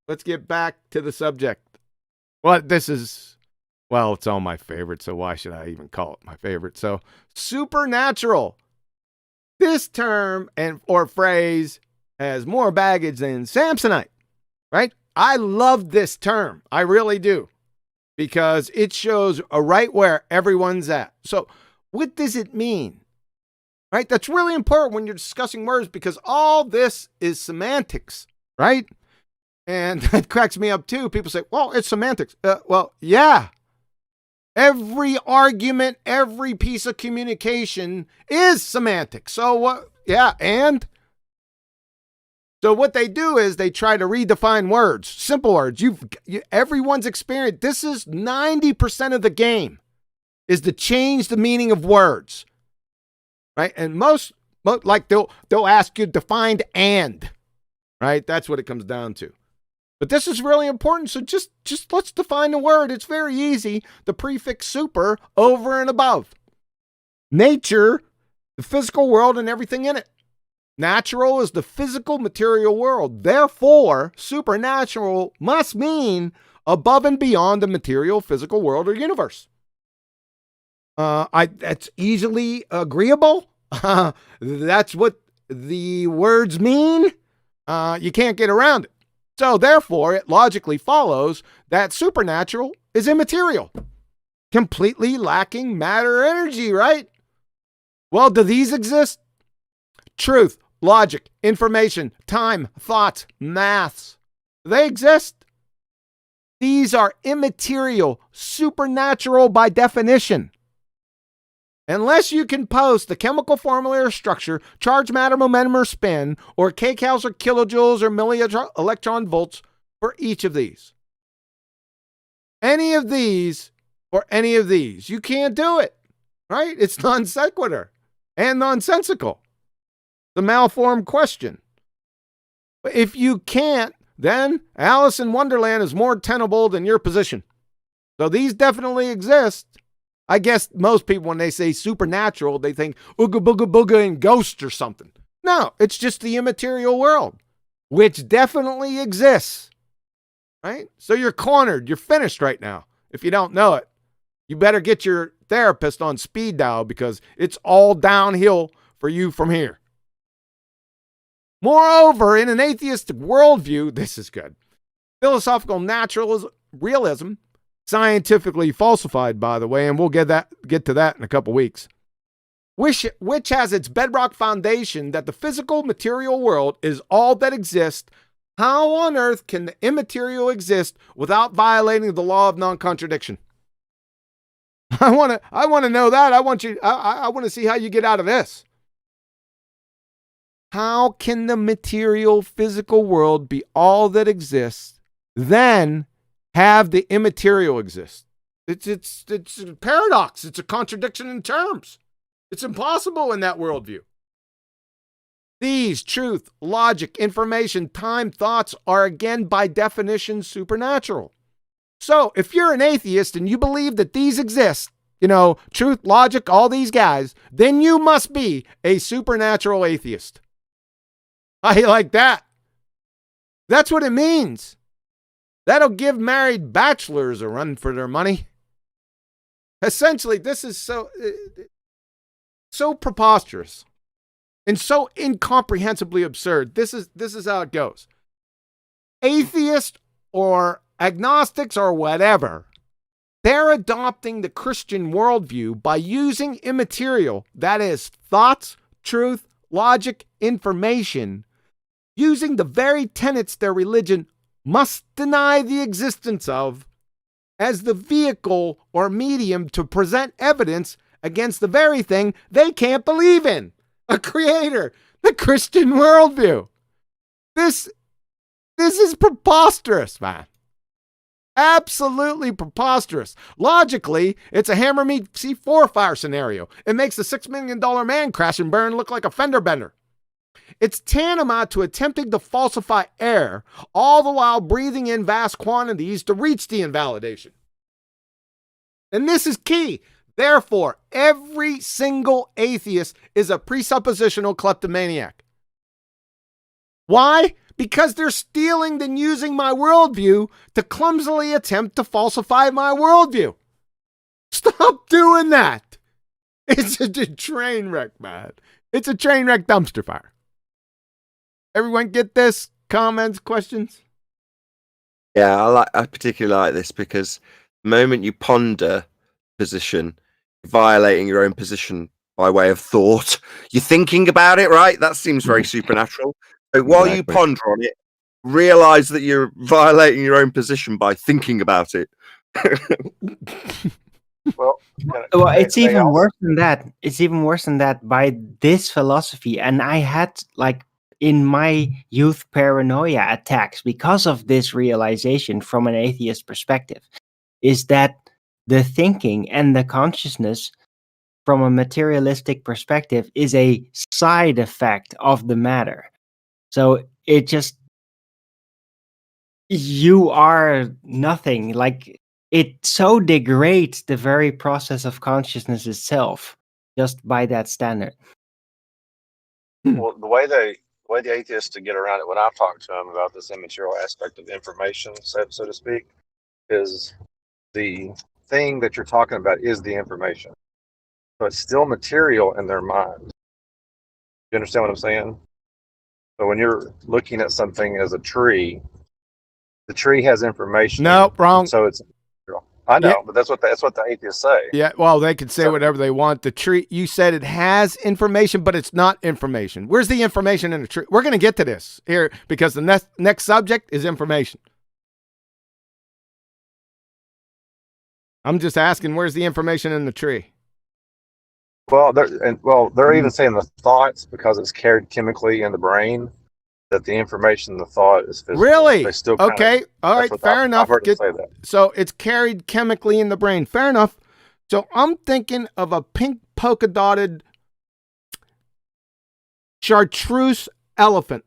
Let's get back to the subject. It's all my favorite, so why should I even call it my favorite? So, supernatural. This term or phrase has more baggage than Samsonite, right? I love this term. I really do. Because it shows right where everyone's at. So, what does it mean? Right? That's really important when you're discussing words because all this is semantics, right? And that cracks me up too. People say, well, it's semantics. Well, yeah. Every argument, every piece of communication is semantics. So what? Yeah, and? So what they do is they try to redefine words, simple words. Everyone's experience. This is 90% of the game is to change the meaning of words, right? And most like they'll ask you to define and, right? That's what it comes down to. But this is really important. So just let's define the word. It's very easy. The prefix super, over and above. Nature, the physical world and everything in it. Natural is the physical material world. Therefore, supernatural must mean above and beyond the material physical world or universe. That's easily agreeable. That's what the words mean. You can't get around it. So therefore, it logically follows that supernatural is immaterial, completely lacking matter or energy, right? Well, do these exist? Truth, logic, information, time, thoughts, maths. They exist. These are immaterial, supernatural by definition. Unless you can post the chemical formula or structure, charge, matter, momentum, or spin, or kcals or kilojoules or millielectron volts for each of these. Any of these or any of these. You can't do it, right? It's non sequitur and nonsensical. The malformed question. But if you can't, then Alice in Wonderland is more tenable than your position. So these definitely exist. I guess most people, when they say supernatural, they think ooga booga booga and ghost or something. No, it's just the immaterial world, which definitely exists, right? So you're cornered. You're finished right now. If you don't know it, you better get your therapist on speed dial because it's all downhill for you from here. Moreover, in an atheistic worldview, this is good. Philosophical naturalism, realism, scientifically falsified, by the way, and we'll get to that in a couple weeks, which has its bedrock foundation that the physical material world is all that exists. How on earth can the immaterial exist without violating the law of non-contradiction? I want to know that. I want to see how you get out of this. How can the material physical world be all that exists, then have the immaterial exist? It's a paradox. It's a contradiction in terms. It's impossible in that worldview. These truth, logic, information, time, thoughts are again by definition supernatural. So if you're an atheist and you believe that these exist, truth, logic, all these guys, then you must be a supernatural atheist. I like that. That's what it means. That'll give married bachelors a run for their money. Essentially, this is so preposterous and so incomprehensibly absurd. This is how it goes. Atheists or agnostics or whatever, they're adopting the Christian worldview by using immaterial, that is, thoughts, truth, logic, information, using the very tenets their religion must deny the existence of as the vehicle or medium to present evidence against the very thing they can't believe in, a creator, the Christian worldview. This is preposterous, man. Absolutely preposterous. Logically, it's a Hammer Me C4 fire scenario. It makes the $6 million man crash and burn look like a fender bender. It's tantamount to attempting to falsify air, all the while breathing in vast quantities to reach the invalidation. And this is key. Therefore, every single atheist is a presuppositional kleptomaniac. Why? Because they're stealing and using my worldview to clumsily attempt to falsify my worldview. Stop doing that. It's a train wreck, man. It's a train wreck dumpster fire. Everyone get this? Comments, questions? Yeah, I particularly like this because the moment you ponder position, you're violating your own position by way of thought. You're thinking about it, right? That seems very supernatural. So while you ponder on it, realize that you're violating your own position by thinking about it. Well, it's even worse than that. It's even worse than that by this philosophy. And I had in my youth paranoia attacks because of this realization from an atheist perspective, is that the thinking and the consciousness from a materialistic perspective is a side effect of the matter. So it just, you are nothing. Like, it so degrades the very process of consciousness itself just by that standard. Well, the way the atheists to get around it, when I've talked to them about this immaterial aspect of information, so to speak, is the thing that you're talking about is the information. So it's still material in their mind. You understand what I'm saying? So when you're looking at something as a tree, the tree has information. No, wrong. So it's, I know, Yeah. but that's what the atheists say. Yeah, well, they can say whatever they want. The tree, you said it has information, but it's not information. Where's the information in the tree? We're going to get to this here because the next subject is information. I'm just asking, where's the information in the tree? Well, they're even saying the thoughts, because it's carried chemically in the brain, that the information in the thought is physical. Really? They still Okay. All right. Fair enough. I've heard them say that. So it's carried chemically in the brain. Fair enough. So I'm thinking of a pink polka dotted chartreuse elephant.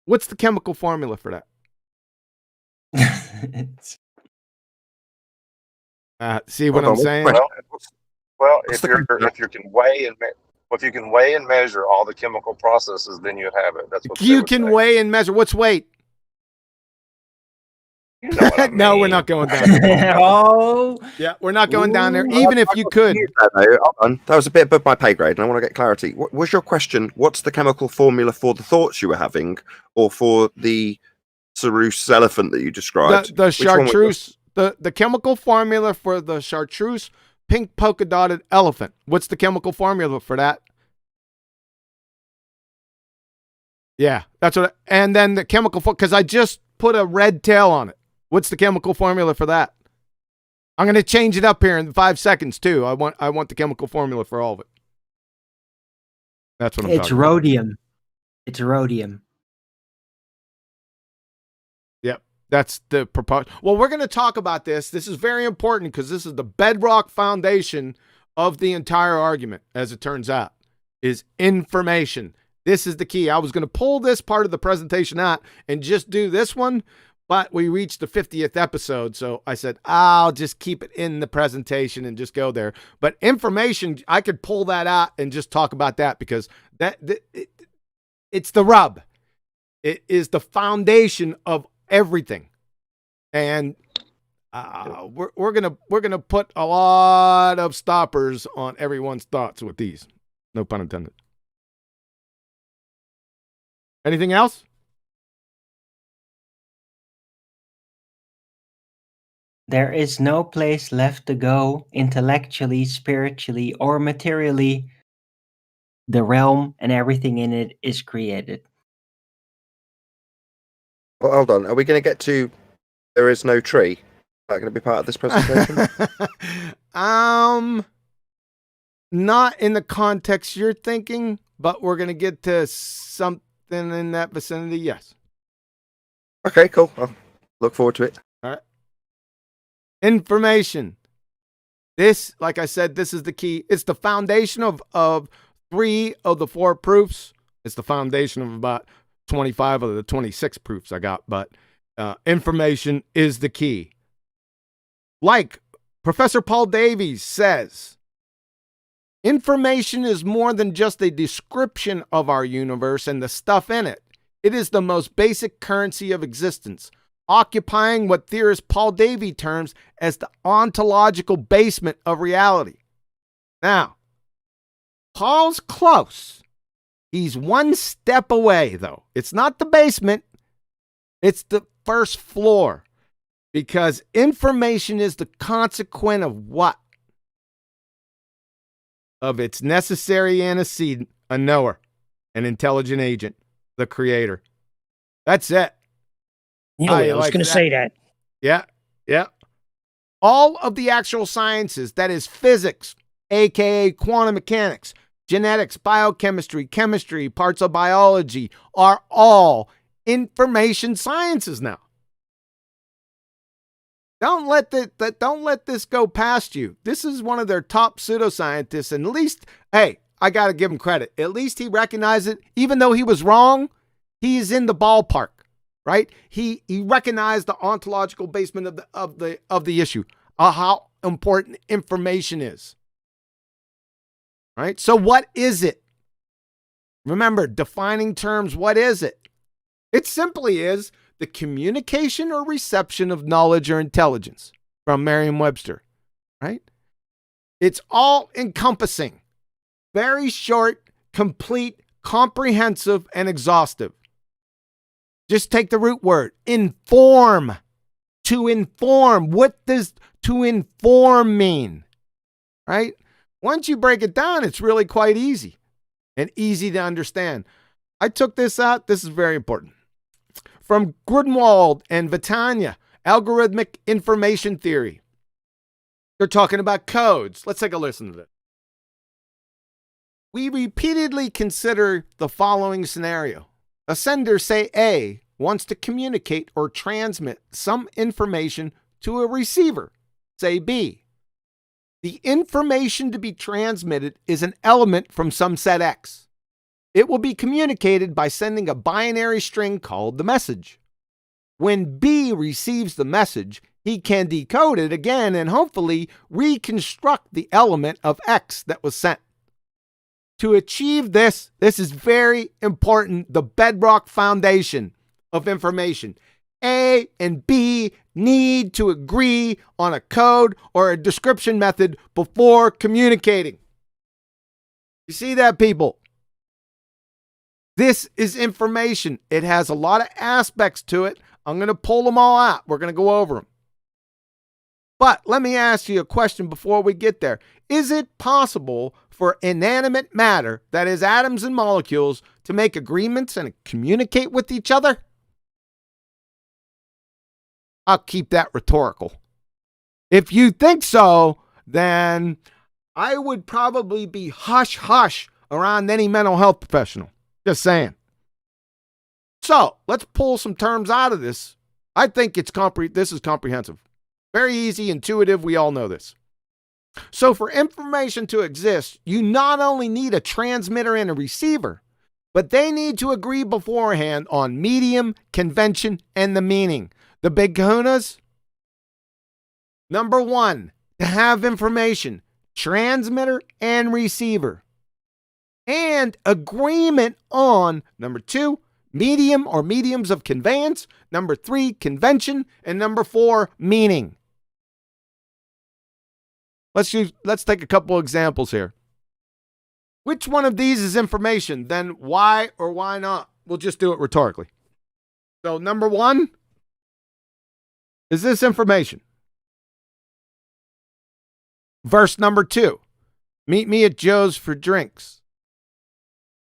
What's the chemical formula for that? See what I'm saying? Well, if you can weigh and measure all the chemical processes, then you have it. That's what you can weigh and measure. What's weight? You know what I mean. No, we're not going down there. Oh, Yeah, we're not going down there. Even if you could. That was a bit above my pay grade, and I want to get clarity. What was your question? What's the chemical formula for the thoughts you were having, or for the chartreuse elephant that you described? The chartreuse, the chemical formula for the chartreuse pink polka dotted elephant. What's the chemical formula for that? Yeah, that's what. And then the chemical, because I just put a red tail on it. What's the chemical formula for that? I'm going to change it up here in 5 seconds too. I want the chemical formula for all of it. That's what I'm talking rhodium. About. It's rhodium. Yep, that's the proposed. Well, we're going to talk about this. This is very important because this is the bedrock foundation of the entire argument, as it turns out, is information. This is the key. I was going to pull this part of the presentation out and just do this one, but we reached the 50th episode, so I said, I'll just keep it in the presentation and just go there. But information, I could pull that out and just talk about that because it's the rub. It is the foundation of everything. And we're gonna put a lot of stoppers on everyone's thoughts with these. No pun intended. Anything else? There is no place left to go intellectually, spiritually, or materially. The realm and everything in it is created. Well, hold on. Are we going to get to there is no tree? Is that going to be part of this presentation? Not in the context you're thinking, but we're going to get to something in that vicinity. Yes. Okay, cool. I'll look forward to it. All right. Information. This, like I said, this is the key. It's the foundation of 3 of the 4 proofs. It's the foundation of about 25 of the 26 proofs I got, but information is the key. Like Professor Paul Davies says, information is more than just a description of our universe and the stuff in it. It is the most basic currency of existence, occupying what theorist Paul Davies terms as the ontological basement of reality. Now, Paul's close. He's one step away, though. It's not the basement. It's the first floor. Because information is the consequent of what? Of its necessary antecedent, a knower, an intelligent agent, the creator. That's it. I was going to say that. Yeah, yeah. All of the actual sciences, that is physics, aka quantum mechanics, genetics, biochemistry, chemistry, parts of biology, are all information sciences now. Don't let this go past you. This is one of their top pseudoscientists, and at least, hey, I got to give him credit. At least he recognized it. Even though he was wrong, he's in the ballpark, right? He recognized the ontological basement of the issue, how important information is. Right? So what is it? Remember, defining terms, what is it? It simply is the communication or reception of knowledge or intelligence, from Merriam-Webster, right? It's all encompassing, very short, complete, comprehensive, and exhaustive. Just take the root word, inform. To inform. What does to inform mean? Right? Once you break it down, it's really quite easy and easy to understand. I took this out. This is very important. From Grunwald and Vitania, Algorithmic Information Theory. They're talking about codes. Let's take a listen to this. We repeatedly consider the following scenario. A sender, say A, wants to communicate or transmit some information to a receiver, say B. The information to be transmitted is an element from some set X. It will be communicated by sending a binary string called the message. When B receives the message, he can decode it again and hopefully reconstruct the element of X that was sent. To achieve this is very important, the bedrock foundation of information. A and B need to agree on a code or a description method before communicating. You see that, people? This is information. It has a lot of aspects to it. I'm going to pull them all out. We're going to go over them. But let me ask you a question before we get there. Is it possible for inanimate matter, that is atoms and molecules, to make agreements and communicate with each other? I'll keep that rhetorical. If you think so, then I would probably be hush-hush around any mental health professional. Just saying. So, let's pull some terms out of this. I think this is comprehensive. Very easy, intuitive, we all know this. So for information to exist, you not only need a transmitter and a receiver, but they need to agree beforehand on medium, convention, and the meaning. The big kahunas? Number 1, to have information, transmitter and receiver. And agreement on, number 2, medium or mediums of conveyance, number 3, convention, and number 4, meaning. Let's take a couple examples here. Which one of these is information? Then why or why not? We'll just do it rhetorically. So number 1, is this information? Verse number 2, meet me at Joe's for drinks.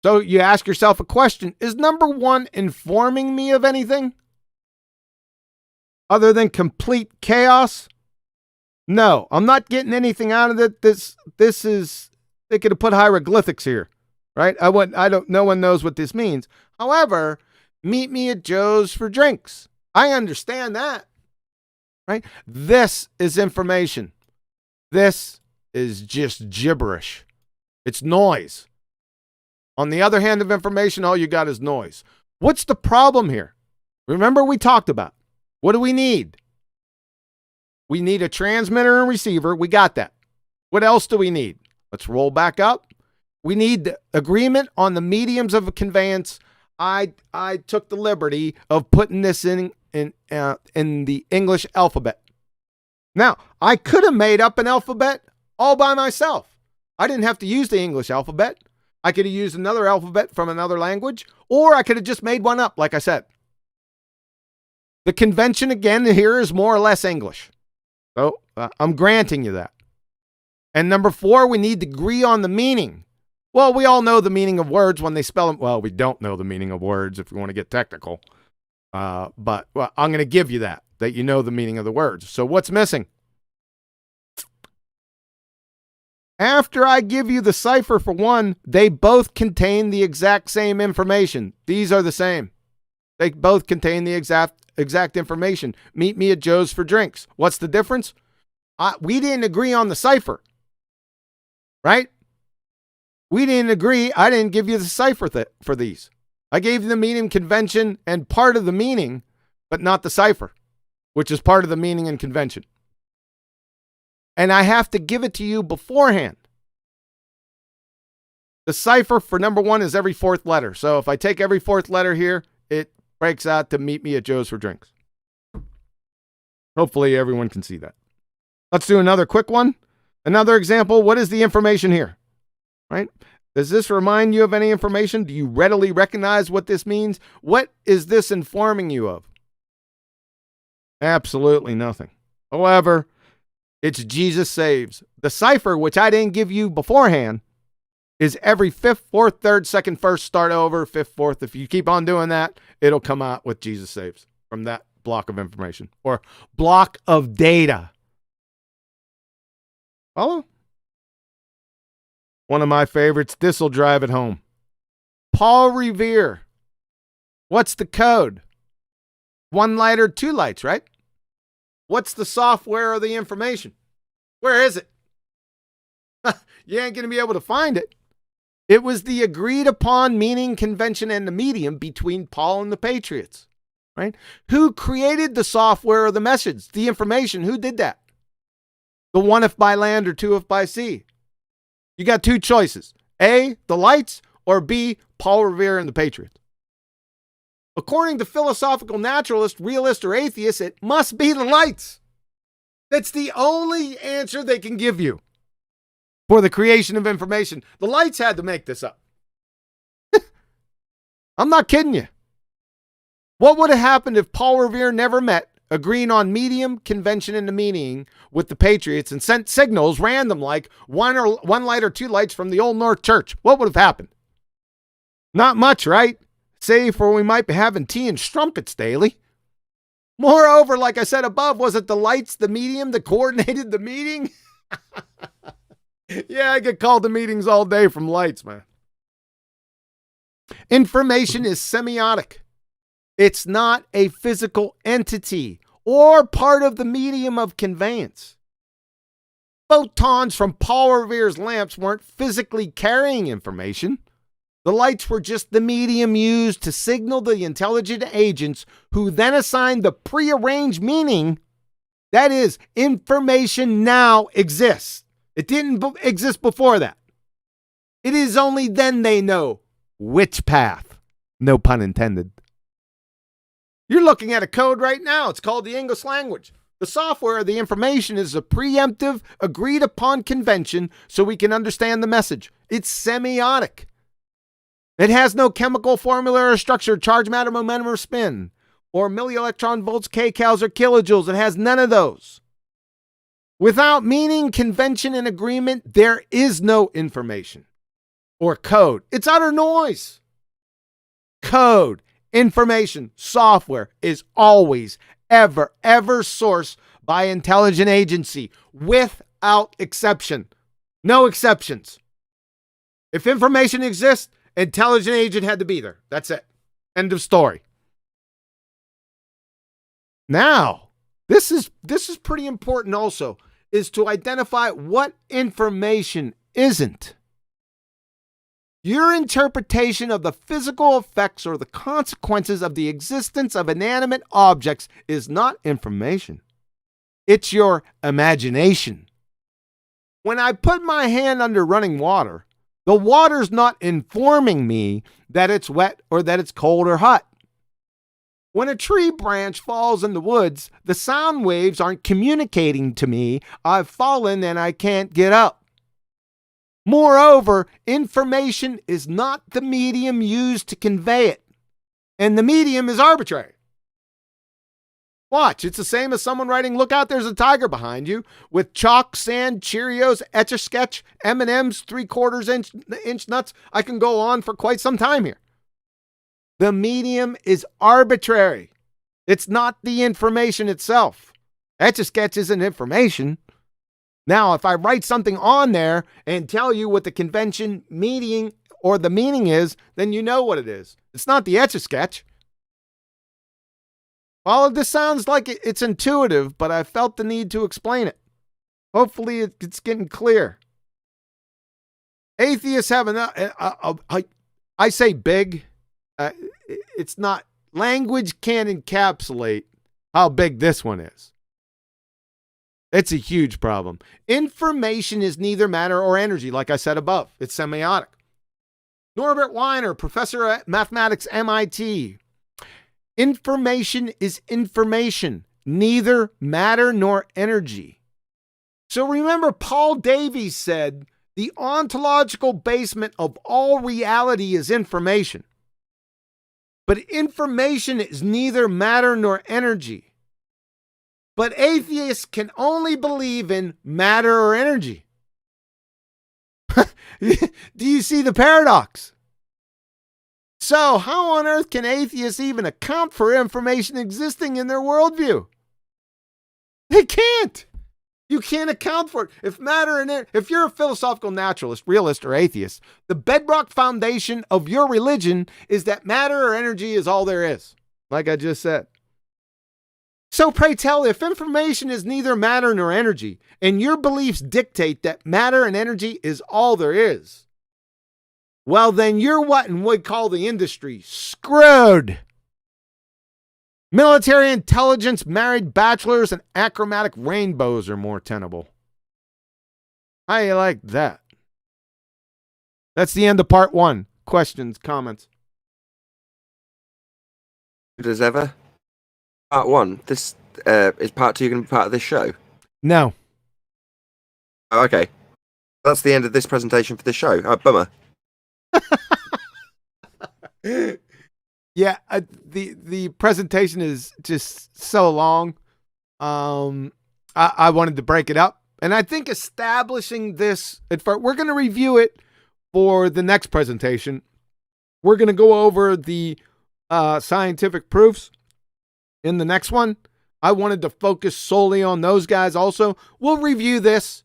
So you ask yourself a question, is number 1 informing me of anything other than complete chaos? No, I'm not getting anything out of it. This is, they could have put hieroglyphics here, right? No one knows what this means. However, meet me at Joe's for drinks. I understand that, right? This is information. This is just gibberish. It's noise. On the other hand of information, all you got is noise. What's the problem here? Remember we talked about, what do we need? We need a transmitter and receiver. We got that. What else do we need? Let's roll back up. We need the agreement on the mediums of a conveyance. I took the liberty of putting this in the English alphabet. Now, I could have made up an alphabet all by myself. I didn't have to use the English alphabet. I could have used another alphabet from another language, or I could have just made one up, like I said. The convention, again, here is more or less English. So I'm granting you that. And number 4, we need to agree on the meaning. Well, we all know the meaning of words when they spell them. Well, we don't know the meaning of words if you want to get technical. But I'm going to give you that you know the meaning of the words. So what's missing? After I give you the cipher for one, they both contain the exact same information. These are the same. They both contain the exact information. Meet me at Joe's for drinks. What's the difference? We didn't agree on the cipher, right? We didn't agree. I didn't give you the cipher for these. I gave you the meaning, convention, and part of the meaning, but not the cipher, which is part of the meaning and convention. And I have to give it to you beforehand. The cipher for number 1 is every 4th letter. So if I take every 4th letter here, it breaks out to meet me at Joe's for drinks. Hopefully everyone can see that. Let's do another quick one. Another example. What is the information here? Right? Does this remind you of any information? Do you readily recognize what this means? What is this informing you of? Absolutely nothing. However, it's Jesus saves. The cipher, which I didn't give you beforehand, is every 5th, 4th, 3rd, 2nd, 1st, start over, 5th, 4th. If you keep on doing that, it'll come out with Jesus saves from that block of information or block of data. Follow? One of my favorites. This'll drive it home. Paul Revere. What's the code? 1 light or 2 lights, right? What's the software or the information? Where is it? You ain't going to be able to find it. It was the agreed upon meaning, convention, and the medium between Paul and the Patriots, right? Who created the software or the message, the information? Who did that? The 1 if by land or 2 if by sea. You got 2 choices. A, the lights, or B, Paul Revere and the Patriots. According to philosophical naturalist, realist, or atheist, it must be the lights. That's the only answer they can give you for the creation of information. The lights had to make this up. I'm not kidding you. What would have happened if Paul Revere never met, agreeing on medium, convention, and the meaning with the Patriots and sent signals random like 1 light or 2 lights from the Old North Church? What would have happened? Not much, right? Save for we might be having tea and strumpets daily. Moreover, like I said above, was it the lights, the medium, that coordinated the meeting? Yeah, I get called to meetings all day from lights, man. Information is semiotic. It's not a physical entity or part of the medium of conveyance. Photons from Paul Revere's lamps weren't physically carrying information. The lights were just the medium used to signal the intelligent agents who then assigned the prearranged meaning. That is, information now exists. It didn't exist before that. It is only then they know which path. No pun intended. You're looking at a code right now. It's called the English language. The software, the information is a preemptive, agreed upon convention so we can understand the message. It's semiotic. It has no chemical formula or structure, charge, matter, momentum, or spin, or millielectron volts, kcals, or kilojoules. It has none of those. Without meaning, convention, and agreement, there is no information or code. It's utter noise. Code, information, software is always, ever sourced by intelligent agency without exception. No exceptions. If information exists, intelligent agent had to be there. That's it. End of story. Now, this is pretty important also, is to identify what information isn't. Your interpretation of the physical effects or the consequences of the existence of inanimate objects is not information. It's your imagination. When I put my hand under running water, the water's not informing me that it's wet or that it's cold or hot. When a tree branch falls in the woods, the sound waves aren't communicating to me I've fallen and I can't get up. Moreover, information is not the medium used to convey it, and the medium is arbitrary. Watch, it's the same as someone writing, "Look out, there's a tiger behind you," with chalk, sand, Cheerios, Etch-a-Sketch, M&M's, 3/4 inch nuts. I can go on for quite some time here. The medium is arbitrary. It's not the information itself. Etch-a-Sketch isn't information. Now, if I write something on there and tell you what the convention meaning or the meaning is, then you know what it is. It's not the Etch-a-Sketch. All of this sounds like it's intuitive, but I felt the need to explain it. Hopefully it's getting clear. Atheists have I say big. It's not, language can't encapsulate how big this one is. It's a huge problem. Information is neither matter or energy, like I said above. It's semiotic. Norbert Wiener, professor at mathematics, MIT. Information is information, neither matter nor energy. So remember, Paul Davies said, the ontological basement of all reality is information. But information is neither matter nor energy. But atheists can only believe in matter or energy. Do you see the paradox? So how on earth can atheists even account for information existing in their worldview? They can't. You can't account for it. If matter and if you're a philosophical naturalist, realist, or atheist, the bedrock foundation of your religion is that matter or energy is all there is, like I just said. So pray tell, if information is neither matter nor energy, and your beliefs dictate that matter and energy is all there is, well, then you're what we call the industry screwed. Military intelligence, married bachelors, and achromatic rainbows are more tenable. How you like that? That's the end of part 1. Questions, comments? Good as ever. Part 1. This is part 2 going to be part of this show? No. Oh, okay. That's the end of this presentation for this show. Oh, bummer. Yeah, the presentation is just so long. I wanted to break it up, and I think establishing this, we're going to review it for the next presentation. We're going to go over the scientific proofs in the next one. I wanted to focus solely on those guys also. We'll review this,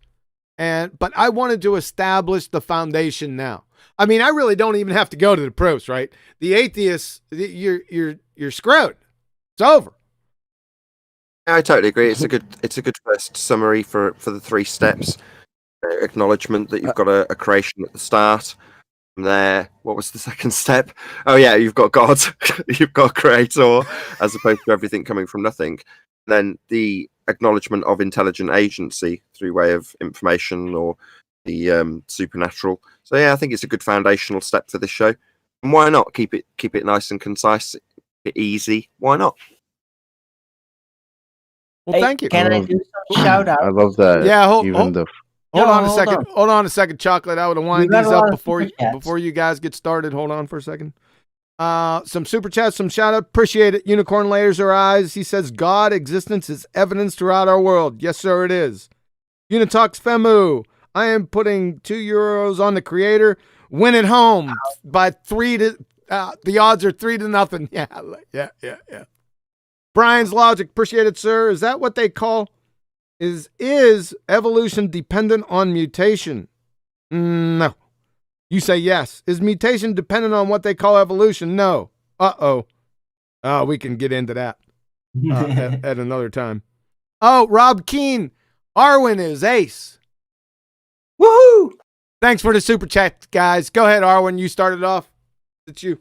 but I wanted to establish the foundation now. I mean, I really don't even have to go to the proofs, right? The atheists, you're screwed. It's over. I totally agree. It's a good first summary for the 3 steps. Acknowledgement that you've got a creation at the start. From there, what was the second step? Oh yeah, you've got God, you've got creator, as opposed to everything coming from nothing. Then the acknowledgement of intelligent agency through way of information or the supernatural. So yeah, I think it's a good foundational step for this show. And why not keep it nice and concise, easy? Why not? Well, thank you. Can I do some shout out? I love that. Yeah, hold on a second. on. Hold on a second, Chocolate. I would wind got these a lot up of before Superchats. you guys get started. Hold on for a second. Some super chats, some shout out. Appreciate it. Unicorn layers her eyes. He says God existence is evidence throughout our world. Yes, sir, it is. Unitox Femu. I am putting €2 on the creator. Win at home by 3 to the odds are 3-0. Yeah. Brian's logic. Appreciate it, sir. Is that what they call? Is evolution dependent on mutation? No. You say yes. Is mutation dependent on what they call evolution? No. Uh-oh. We can get into that at another time. Oh, Rob Keene. Arwen is ace. Woohoo! Thanks for the super chat, guys. Go ahead, Arwen. You started off. It's you.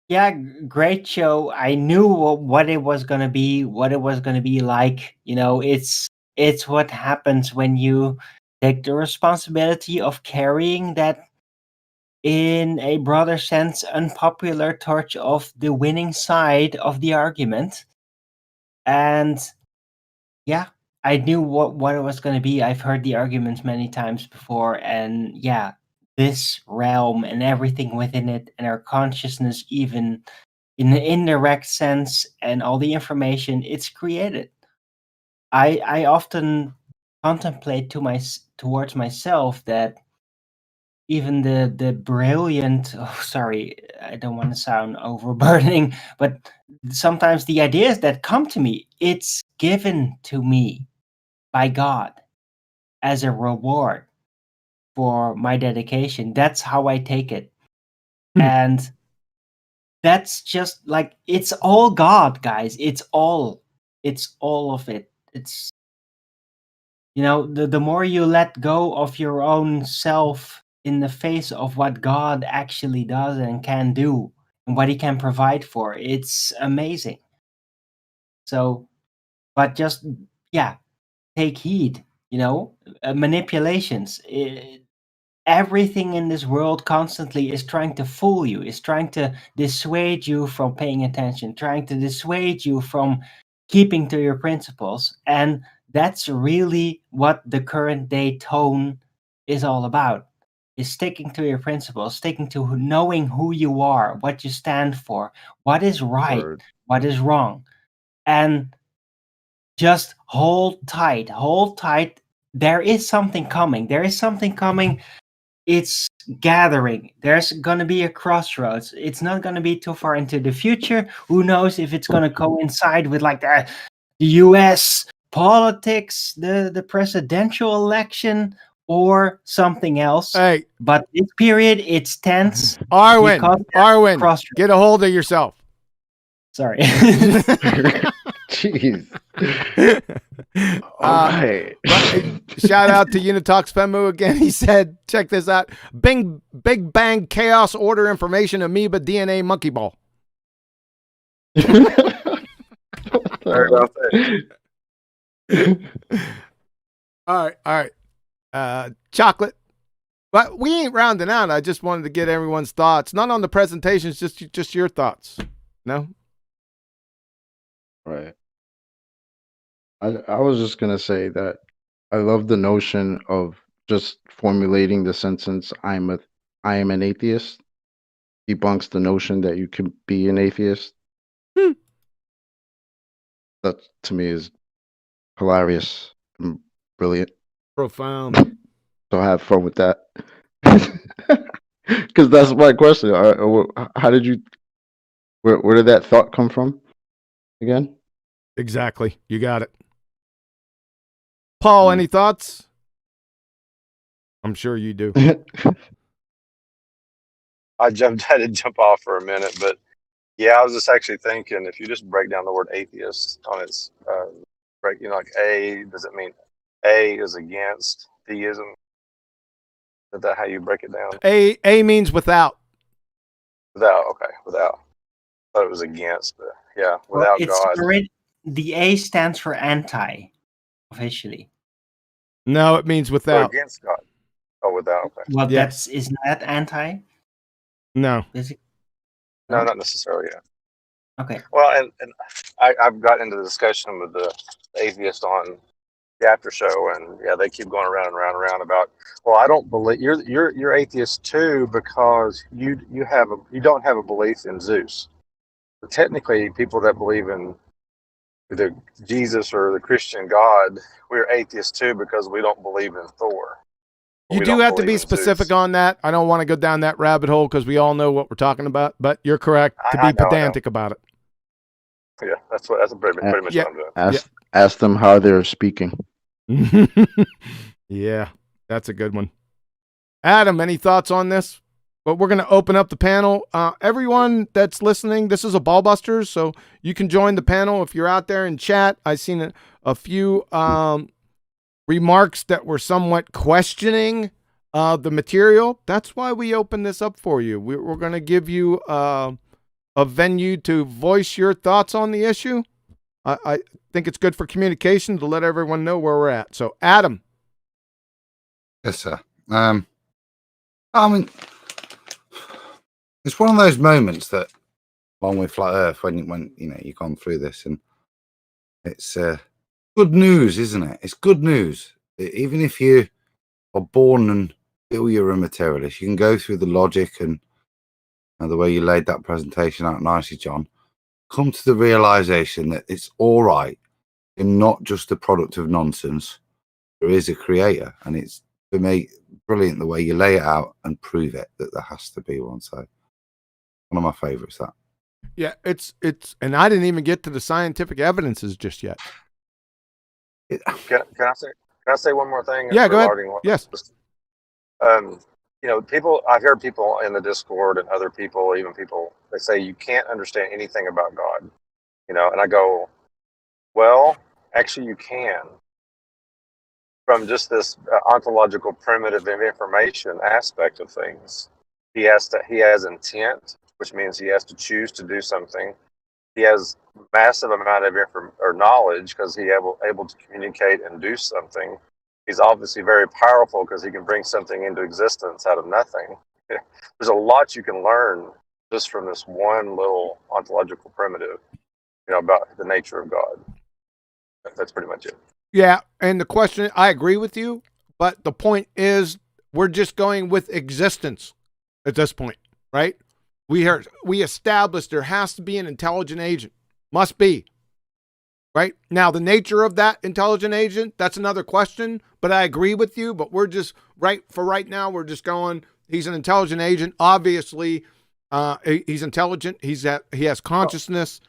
Yeah, great show. I knew what it was gonna be, what it was gonna be like. You know, it's what happens when you take the responsibility of carrying that, in a broader sense, unpopular torch of the winning side of the argument. And yeah, I knew what it was gonna be. I've heard the arguments many times before, and yeah, this realm and everything within it, and our consciousness, even in the indirect sense, and all the information it's created. I often contemplate towards myself that even the brilliant, sorry, I don't want to sound overburdening, but sometimes the ideas that come to me, it's given to me by God as a reward for my dedication. That's how I take it. And that's just like, it's all God, guys. It's all of it. It's, you know, the more you let go of your own self in the face of what God actually does and can do and what he can provide for, it's amazing. So, but just, yeah, take heed, you know, manipulations. Everything in this world constantly is trying to fool you, is trying to dissuade you from paying attention, trying to dissuade you from keeping to your principles. And that's really what the current day tone is all about, is sticking to your principles, sticking to knowing who you are, what you stand for, what is right, what is wrong. And just hold tight. There is something coming. It's gathering. There's going to be a crossroads. It's not going to be too far into the future. Who knows if it's going to coincide with like the US politics, the presidential election, or something else. Hey, But this period, it's tense. Arwen, because Arwen, crossroads. get a hold of yourself. Sorry. Jeez. Right. Shout out to Unitox Femu again. He said, check this out. Big Bang Chaos Order Information Amoeba DNA Monkey Ball. Very well said. All right. Chocolate. But we ain't rounding out. I just wanted to get everyone's thoughts. Not on the presentations, just your thoughts. No? Right. I was just gonna say that I love the notion of just formulating the sentence I am an atheist debunks the notion that you can be an atheist. That to me is hilarious and brilliant. Profound. So have fun with that. Because that's my question. How did you? Where did that thought come from? Again? Exactly. You got it. Paul, any thoughts? I'm sure you do. I had to jump off for a minute, but yeah, I was just actually thinking if you just break down the word atheist on its like A, does it mean A is against theism? Is that how you break it down? A means without. Without, okay, without. I thought it was against, but yeah, without God. The A stands for anti, officially. No, it means Or without. against God. Oh, without, okay. Well, Yes. isn't that anti? No. Is it? No, not necessarily, yeah. Okay. Well, and I've got into the discussion with the atheist on the after show, and yeah, they keep going around and around and around about, well, I don't believe you're atheist too because you don't have a belief in Zeus. But technically, people that believe in either Jesus or the Christian God, we're atheists too because we don't believe in Thor. You We do don't have to believe be in specific Zeus. on that. I don't want to go down that rabbit hole because we all know what we're talking about, but you're correct to I be know, I know. pedantic about it. Yeah, that's pretty much Yeah. what I'm doing. Ask them how they're speaking. Yeah, that's a good one. Adam, any thoughts on this? But we're going to open up the panel. Everyone that's listening, this is a Ballbusters, so you can join the panel if you're out there in chat. I've seen a few remarks that were somewhat questioning the material. That's why we opened this up for you. We're going to give you a venue to voice your thoughts on the issue. I think it's good for communication to let everyone know where we're at. So, Adam. Yes, sir. I mean, it's one of those moments that, along with Flat Earth, when you've gone through this, and it's good news, isn't it? It's good news. Even if you are born and feel you're a materialist, you can go through the logic and the way you laid that presentation out nicely, John. Come to the realization that it's all right. You're not just a product of nonsense. There is a creator, and it's, for me, brilliant the way you lay it out and prove it that there has to be one. So, one of my favorites. That. Yeah, it's, and I didn't even get to the scientific evidences just yet. Can I say one more thing? Yeah, go ahead. Yes. I've heard people in the Discord and other people, even people, they say you can't understand anything about God. And I go, well, actually you can. From just this ontological primitive information aspect of things, he has intent, which means he has to choose to do something. He has massive amount of knowledge because he able to communicate and do something. He's obviously very powerful because he can bring something into existence out of nothing. There's a lot you can learn just from this one little ontological primitive, about the nature of God. That's pretty much it. Yeah, and the question, I agree with you, but the point is we're just going with existence at this point, right? We established there has to be an intelligent agent. Must be. Right? Now, the nature of that intelligent agent, that's another question, but I agree with you, but we're just, right now, we're just going, he's an intelligent agent. Obviously, he's intelligent. He has consciousness,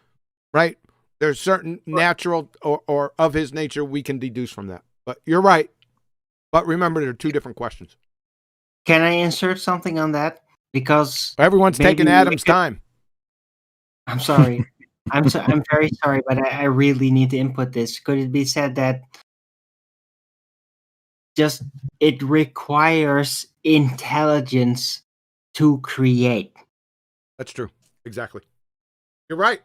right? There's certain natural or of his nature we can deduce from that. But you're right. But remember, there are two different questions. Can I insert something on that? Because everyone's taking Adam's time. I'm sorry. I'm very sorry, but I really need to input this. Could it be said that just it requires intelligence to create? That's true. Exactly. You're right.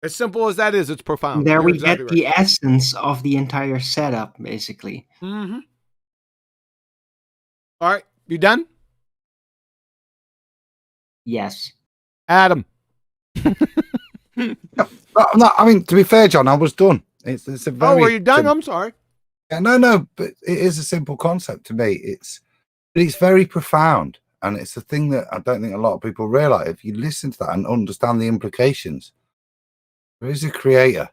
As simple as that is, it's profound. There You're we exactly get the essence of the entire setup, basically. Mm-hmm. All right. You done? Yes. Adam. No, I mean, to be fair, John, I was done. It's a very. Oh, were you done? I'm sorry. Yeah, no, but it is a simple concept to me. It's very profound, and it's a thing that I don't think a lot of people realize. If you listen to that and understand the implications, there is a creator.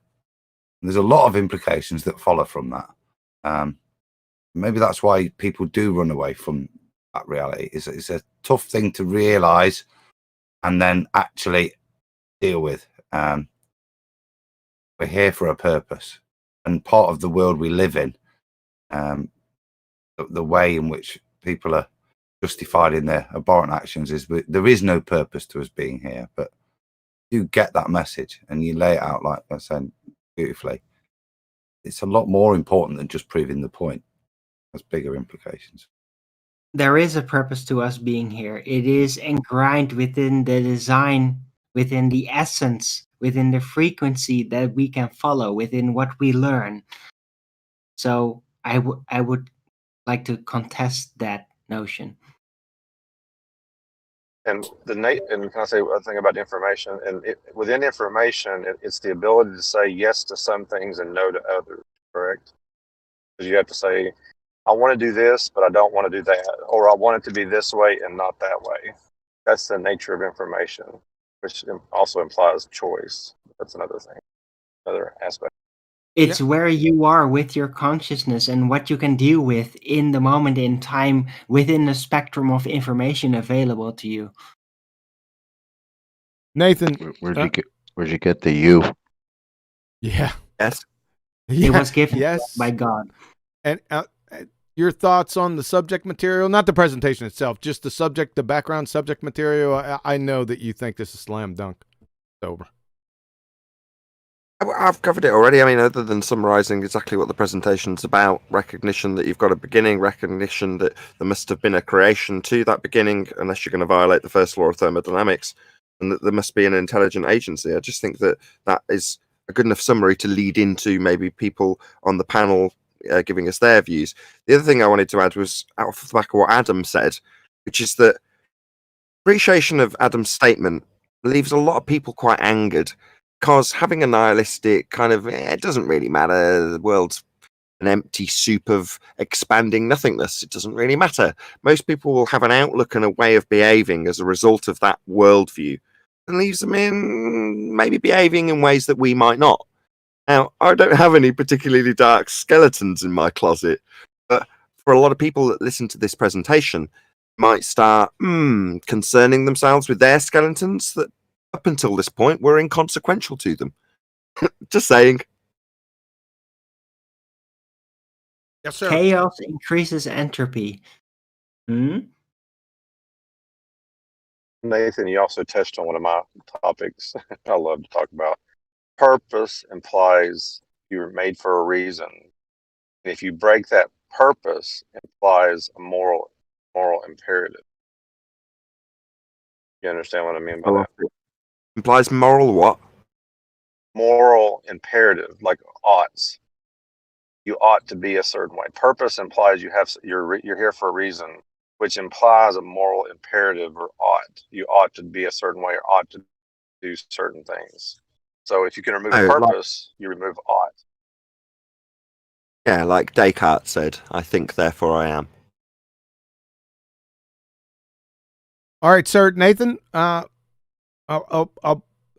There's a lot of implications that follow from that. Maybe that's why people do run away from that reality. It's a tough thing to realize and then actually deal with. We're here for a purpose, and part of the world we live in, the way in which people are justified in their abhorrent actions is there is no purpose to us being here. But you get that message and you lay it out like I said beautifully. It's a lot more important than just proving the point. Has bigger implications. There is a purpose to us being here. It is ingrained within the design, within the essence, within the frequency that we can follow, within what we learn. So I would like to contest that notion. And and can I say one thing about information? And within information, it's the ability to say yes to some things and no to others. Correct? Because you have to say, I want to do this, but I don't want to do that, or I want it to be this way and not that way. That's the nature of information, which also implies choice. That's another thing, another aspect. It's where you are with your consciousness and what you can deal with in the moment in time within the spectrum of information available to you. Nathan, where'd you get the you? Yeah. Yes. It was given yes. by God. And your thoughts on the subject material, not the presentation itself, just the background subject material. I know that you think this is slam dunk. It's over. I've covered it already. I mean, other than summarizing exactly what the presentation's about, recognition that you've got a beginning, recognition that there must have been a creation to that beginning, unless you're going to violate the first law of thermodynamics, and that there must be an intelligent agency. I just think that that is a good enough summary to lead into maybe people on the panel giving us their views. The other thing I wanted to add was out of the back of what Adam said, which is that appreciation of Adam's statement leaves a lot of people quite angered. Because having a nihilistic kind of, it doesn't really matter, the world's an empty soup of expanding nothingness, it doesn't really matter. Most people will have an outlook and a way of behaving as a result of that worldview, and leaves them in maybe behaving in ways that we might not. Now, I don't have any particularly dark skeletons in my closet, but for a lot of people that listen to this presentation, might start concerning themselves with their skeletons that up until this point were inconsequential to them. Just saying. Yes, sir. Chaos increases entropy. Nathan, you also touched on one of my topics I love to talk about. Purpose implies you're made for a reason. And if you break that purpose, it implies a moral imperative. You understand what I mean by that? Implies moral what? Moral imperative, like oughts. You ought to be a certain way. Purpose implies you're here for a reason, which implies a moral imperative or ought. You ought to be a certain way or ought to do certain things. So if you can remove purpose, you remove ought. Yeah, like Descartes said, I think, therefore I am. All right, sir. Nathan, I'll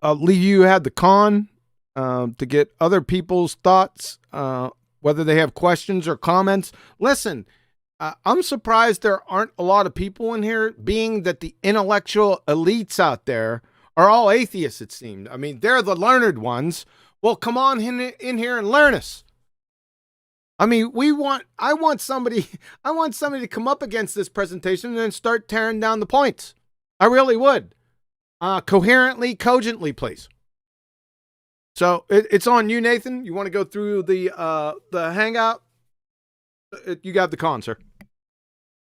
leave you had the con to get other people's thoughts, whether they have questions or comments. Listen, I'm surprised there aren't a lot of people in here, being that the intellectual elites out there are all atheists, it seemed. I mean, they're the learned ones. Well, come on in here and learn us. I mean, I want somebody to come up against this presentation and then start tearing down the points. I really would. Coherently, cogently, please. So it's on you, Nathan. You want to go through the hangout? You got the con, sir.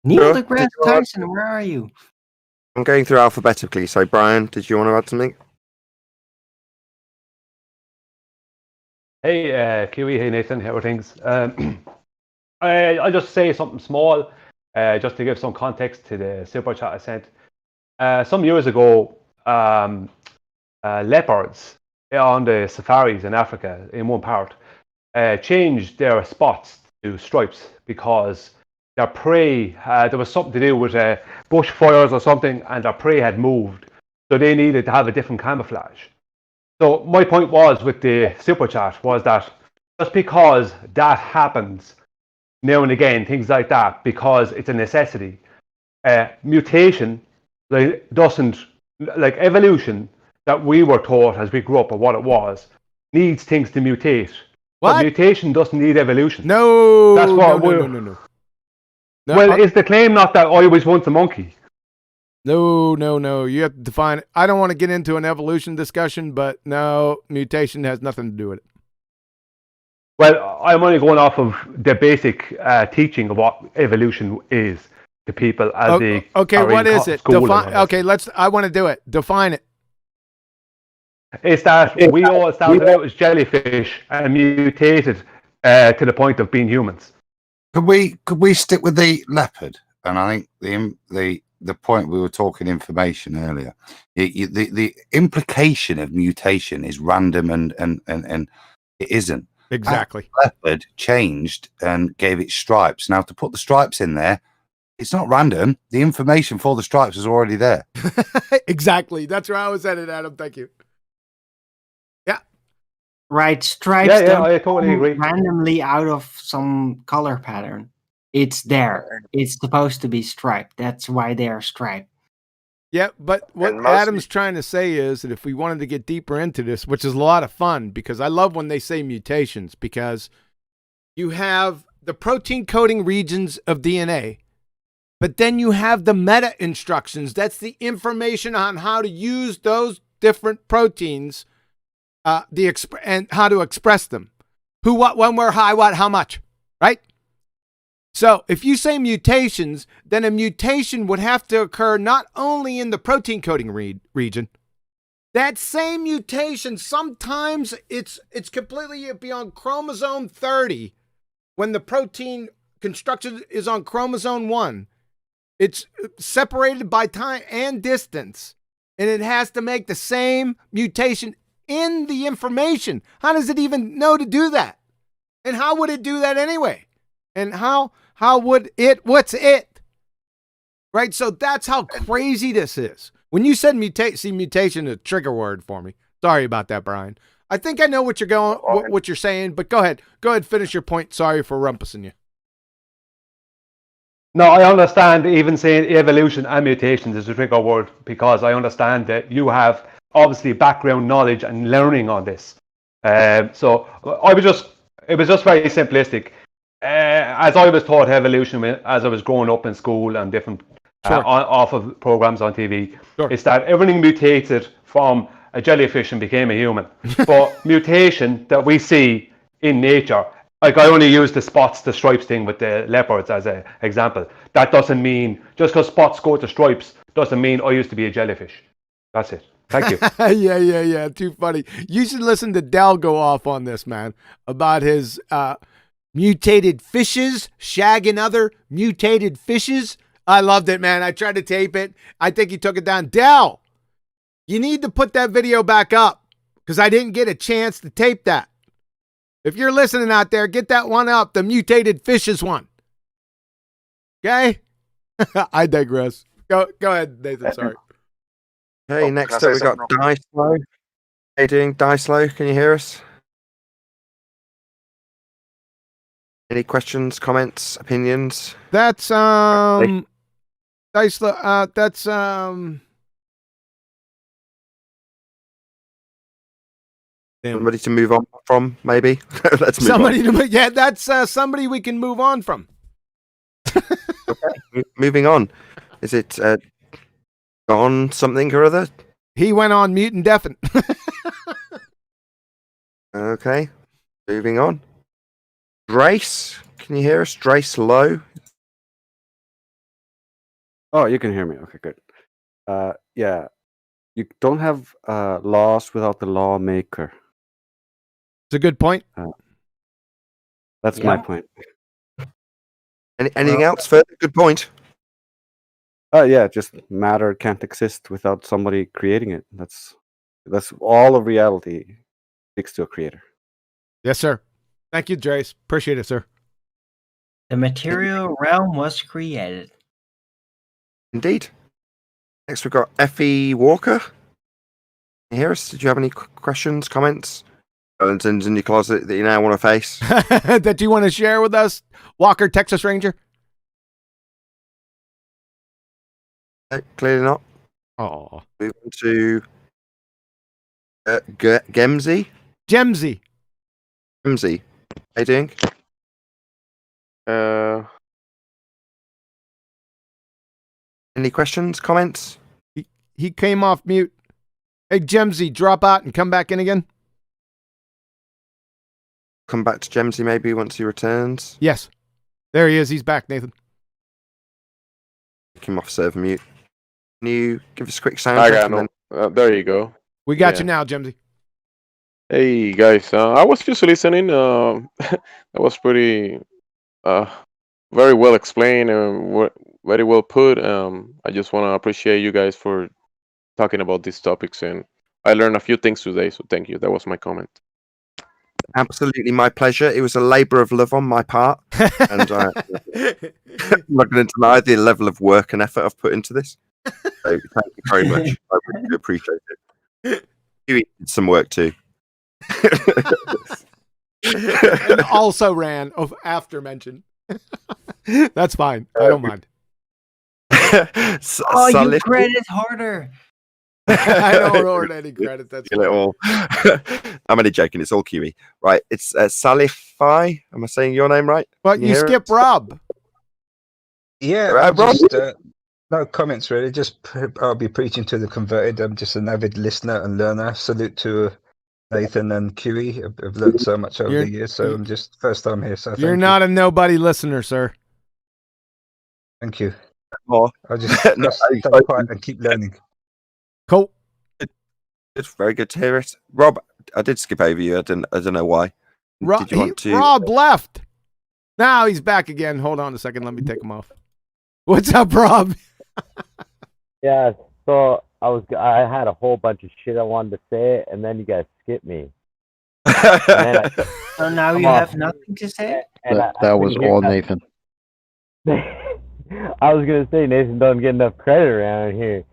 Neil Sure. deGrasse Tyson, where are you? I'm going through alphabetically. So, Brian, did you want to add something? Hey, Kiwi. Hey, Nathan. How are things? I'll just say something small, just to give some context to the super chat I sent. Some years ago, leopards on the safaris in Africa, in one part, changed their spots to stripes because their prey, there was something to do with bushfires or something, and their prey had moved. So they needed to have a different camouflage. So my point was with the super chat was that just because that happens now and again, things like that, because it's a necessity, mutation doesn't, like evolution that we were taught as we grew up or what it was, needs things to mutate. What? But mutation doesn't need evolution. No. That's what No. Well, is the claim not that I was once a monkey? No. You have to define it. I don't want to get into an evolution discussion, but no, mutation has nothing to do with it. Well, I'm only going off of the basic teaching of what evolution is to people as they okay, are what in is it? school. Okay, I want to do it. Define it. It's that we all started out as jellyfish and mutated to the point of being humans. Could we stick with the leopard? And I think the point we were talking information earlier, the implication of mutation is random and it isn't. Exactly. That leopard changed and gave it stripes. Now to put the stripes in there, it's not random. The information for the stripes is already there. Exactly. That's where I was headed, Adam. Thank you. Yeah. Right, stripes don't I totally agree. randomly out of some color pattern. It's there. It's supposed to be striped. That's why they are striped. Yeah, but what Adam's trying to say is that if we wanted to get deeper into this, which is a lot of fun, because I love when they say mutations, because you have the protein coding regions of DNA, but then you have the meta instructions. That's the information on how to use those different proteins, and how to express them. Who, what, when, where, how, what, how much, right? So if you say mutations, then a mutation would have to occur not only in the protein coding region. That same mutation, sometimes it's completely beyond chromosome 30 when the protein construction is on chromosome 1. It's separated by time and distance, and it has to make the same mutation in the information. How does it even know to do that? And how would it do that anyway? And how would it, what's it? Right? So that's how crazy this is. When you said mutation is a trigger word for me. Sorry about that, Brian. I think I know what you're saying, but go ahead. Go ahead, finish your point. Sorry for rumpusing you. No, I understand even saying evolution and mutations is a trigger word because I understand that you have obviously background knowledge and learning on this. So it was just very simplistic. As I was taught evolution as I was growing up in school and different off of programs on TV, it's that everything mutated from a jellyfish and became a human. But mutation that we see in nature, like I only use the spots, the stripes thing with the leopards as an example. That doesn't mean, just because spots go to stripes, doesn't mean I used to be a jellyfish. That's it. Thank you. Yeah. Too funny. You should listen to Dell go off on this, man, about his mutated fishes, shagging other mutated fishes. I loved it, man. I tried to tape it. I think he took it down. Dell, you need to put that video back up because I didn't get a chance to tape that. If you're listening out there, get that one up, the mutated fishes one. Okay? I digress. Go ahead, Nathan. Sorry. Hey, next up we got Dyslow. How you doing, Dyslow? Can you hear us? Any questions, comments, opinions? That's Dyslow. That's Damn. Somebody to move on from, maybe. Let's move Somebody on. to yeah, that's somebody we can move on from. Moving on. Is it John something or other? He went on mute and deafened. Okay. Moving on. Drace, can you hear us? Drace Low. Oh, you can hear me. Okay, good. Yeah, you don't have laws without the lawmaker. It's a good point. That's my point. Anything else further? Good point. Yeah, just matter can't exist without somebody creating it. That's all of reality sticks to a creator. Yes, sir. Thank you, Drace. Appreciate it, sir. The material realm was created. Indeed. Next, we've got Effie Walker. Can you hear us? Did you have any questions, comments? Skeletons in your closet that you now want to face? That you want to share with us, Walker, Texas Ranger? Clearly not. Oh, Move on to Gemsy. Gemsy. Gemsy, how you doing? Any questions, comments? He came off mute. Hey, Gemsy, drop out and come back in again. Come back to Gemsy maybe once he returns. Yes. There he is. He's back, Nathan. Take him off server mute. Can you give us a quick sound? I check got and no. then- There you go. We got Yeah. you now, Gemsy. Hey guys, I was just listening. That was pretty, very well explained and very well put. I just want to appreciate you guys for talking about these topics, and I learned a few things today. So thank you. That was my comment. Absolutely my pleasure. It was a labour of love on my part. And I'm not going to deny the level of work and effort I've put into this. So thank you very much. I really do appreciate it. You did some work too. And also ran after mention. That's fine. I don't mind. Oh, you Salif- credit harder. I don't earn any credit. That's Kill it all. I'm only joking. It's all QE. Right. It's Salify. Am I saying your name right? But Can you hear skip us? Rob. Yeah, Rob? no comments really. I'll be preaching to the converted. I'm just an avid listener and learner. Salute to Nathan and QE. I've learned so much over You're- the years, so I'm just first time here. So You're thank not a nobody listener, sir. Thank you. Oh, I'll just No, stay quiet and keep learning. Cool. it's very good to hear it. Rob, I did skip over you. I don't know why. Did you want to? Rob left. Now he's back again. Hold on a second. Let me take him off. What's up, Rob? Yeah, so I had a whole bunch of shit I wanted to say, and then you guys skipped me. And then So now Come you on. have nothing to say? That was all Nathan. I was gonna say Nathan doesn't get enough credit around here.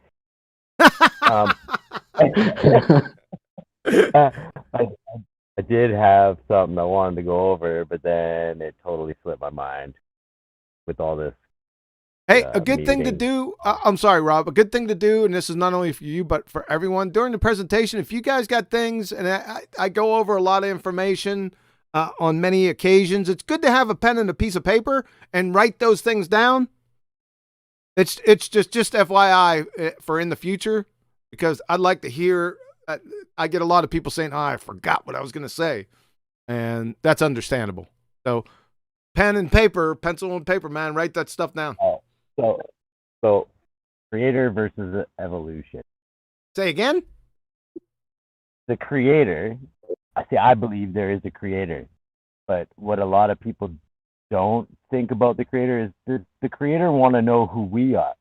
I did have something I wanted to go over, but then it totally slipped my mind with all this. Hey, a good thing to meeting. do. I'm sorry, Rob. A good thing to do, and this is not only for you but for everyone during the presentation. If you guys got things, and I go over a lot of information on many occasions, it's good to have a pen and a piece of paper and write those things down. It's just FYI for in the future, because I'd like to hear. I get a lot of people saying, "Oh, I forgot what I was going to say," and that's understandable. So, pen and paper, pencil and paper, man, write that stuff down. So creator versus evolution. Say again? The creator, I believe there is a creator, but what a lot of people don't think about the creator is the creator want to know who we are.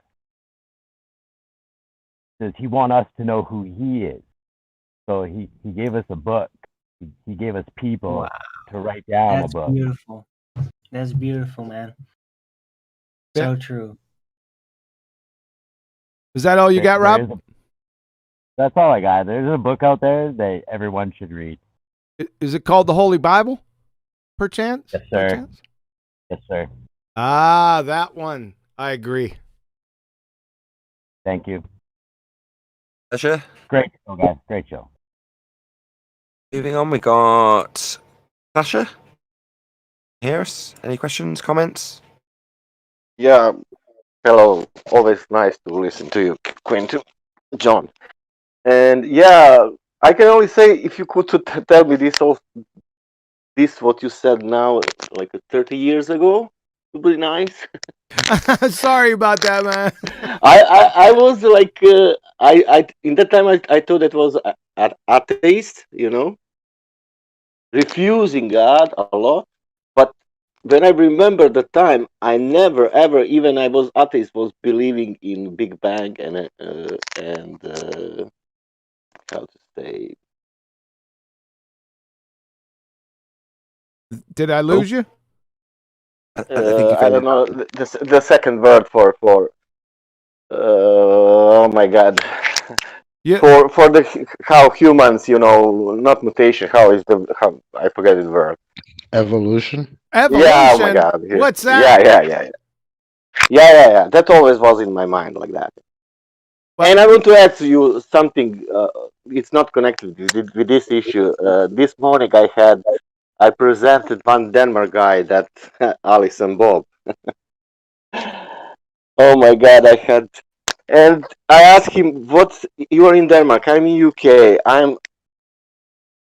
Does he want us to know who he is? So he gave us a book. He gave us people to write down That's a book. beautiful. That's beautiful, man. So true. Is that all you got, Rob? That's all I got. There's a book out there that everyone should read. Is it called the Holy Bible? Perchance? Yes, sir. Perchance? Yes, sir. Ah, that one. I agree. Thank you. Pleasure. Great show, guys. Great show. Moving on, we got Sasha. Hear us? Any questions, comments? Yeah, hello. Always nice to listen to you, Quentin, John. And yeah, I can only say if you could tell me this what you said now, like 30 years ago, would be nice. Sorry about that, man. I was like I in that time I thought it was atheist, refusing God a lot. But when I remember the time, I never ever, even I was atheist, was believing in Big Bang and how to say. Did I lose you? I think I don't know the second word for oh my god. Yeah. For the how humans, not mutation. How I forget the word. Evolution. Evolution. Yeah, oh my god. What's that? Yeah. That always was in my mind like that. Well, and I want to ask you something. It's not connected with this issue. This morning I presented one Denmark guy that Alice and Bob. Oh my god, and I asked him, "What? You are in Denmark? I'm in UK.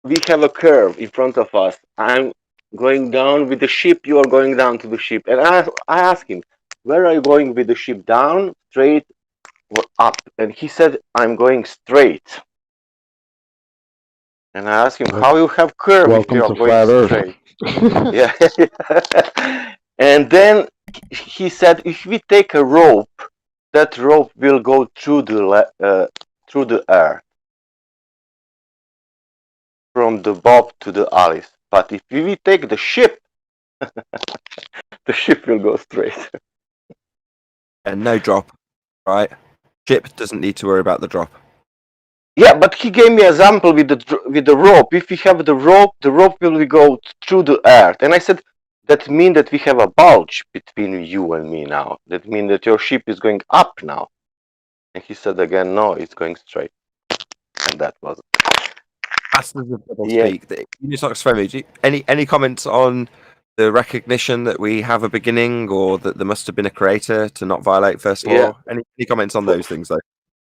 We have a curve in front of us. I'm going down with the ship. You are going down to the ship." And I asked him, "Where are you going with the ship? Down, straight, or up?" And he said, "I'm going straight." And I asked him, "How you have curve if Welcome you are to going Flat Earth. straight?" Yeah. And then he said, "If we take a rope, that rope will go through the air, from the Bob to the Alice. But if we take the ship, the ship will go straight." And no drop, right? Ship doesn't need to worry about the drop. Yeah, but he gave me an example with the rope. If we have the rope will go through the earth. And I said, that means that we have a bulge between you and me now. That means that your ship is going up now. And he said again, no, it's going straight. And that was it. Masters of double speak. Any comments on the recognition that we have a beginning, or that there must have been a creator to not violate first law? Yeah. Any comments on those things though?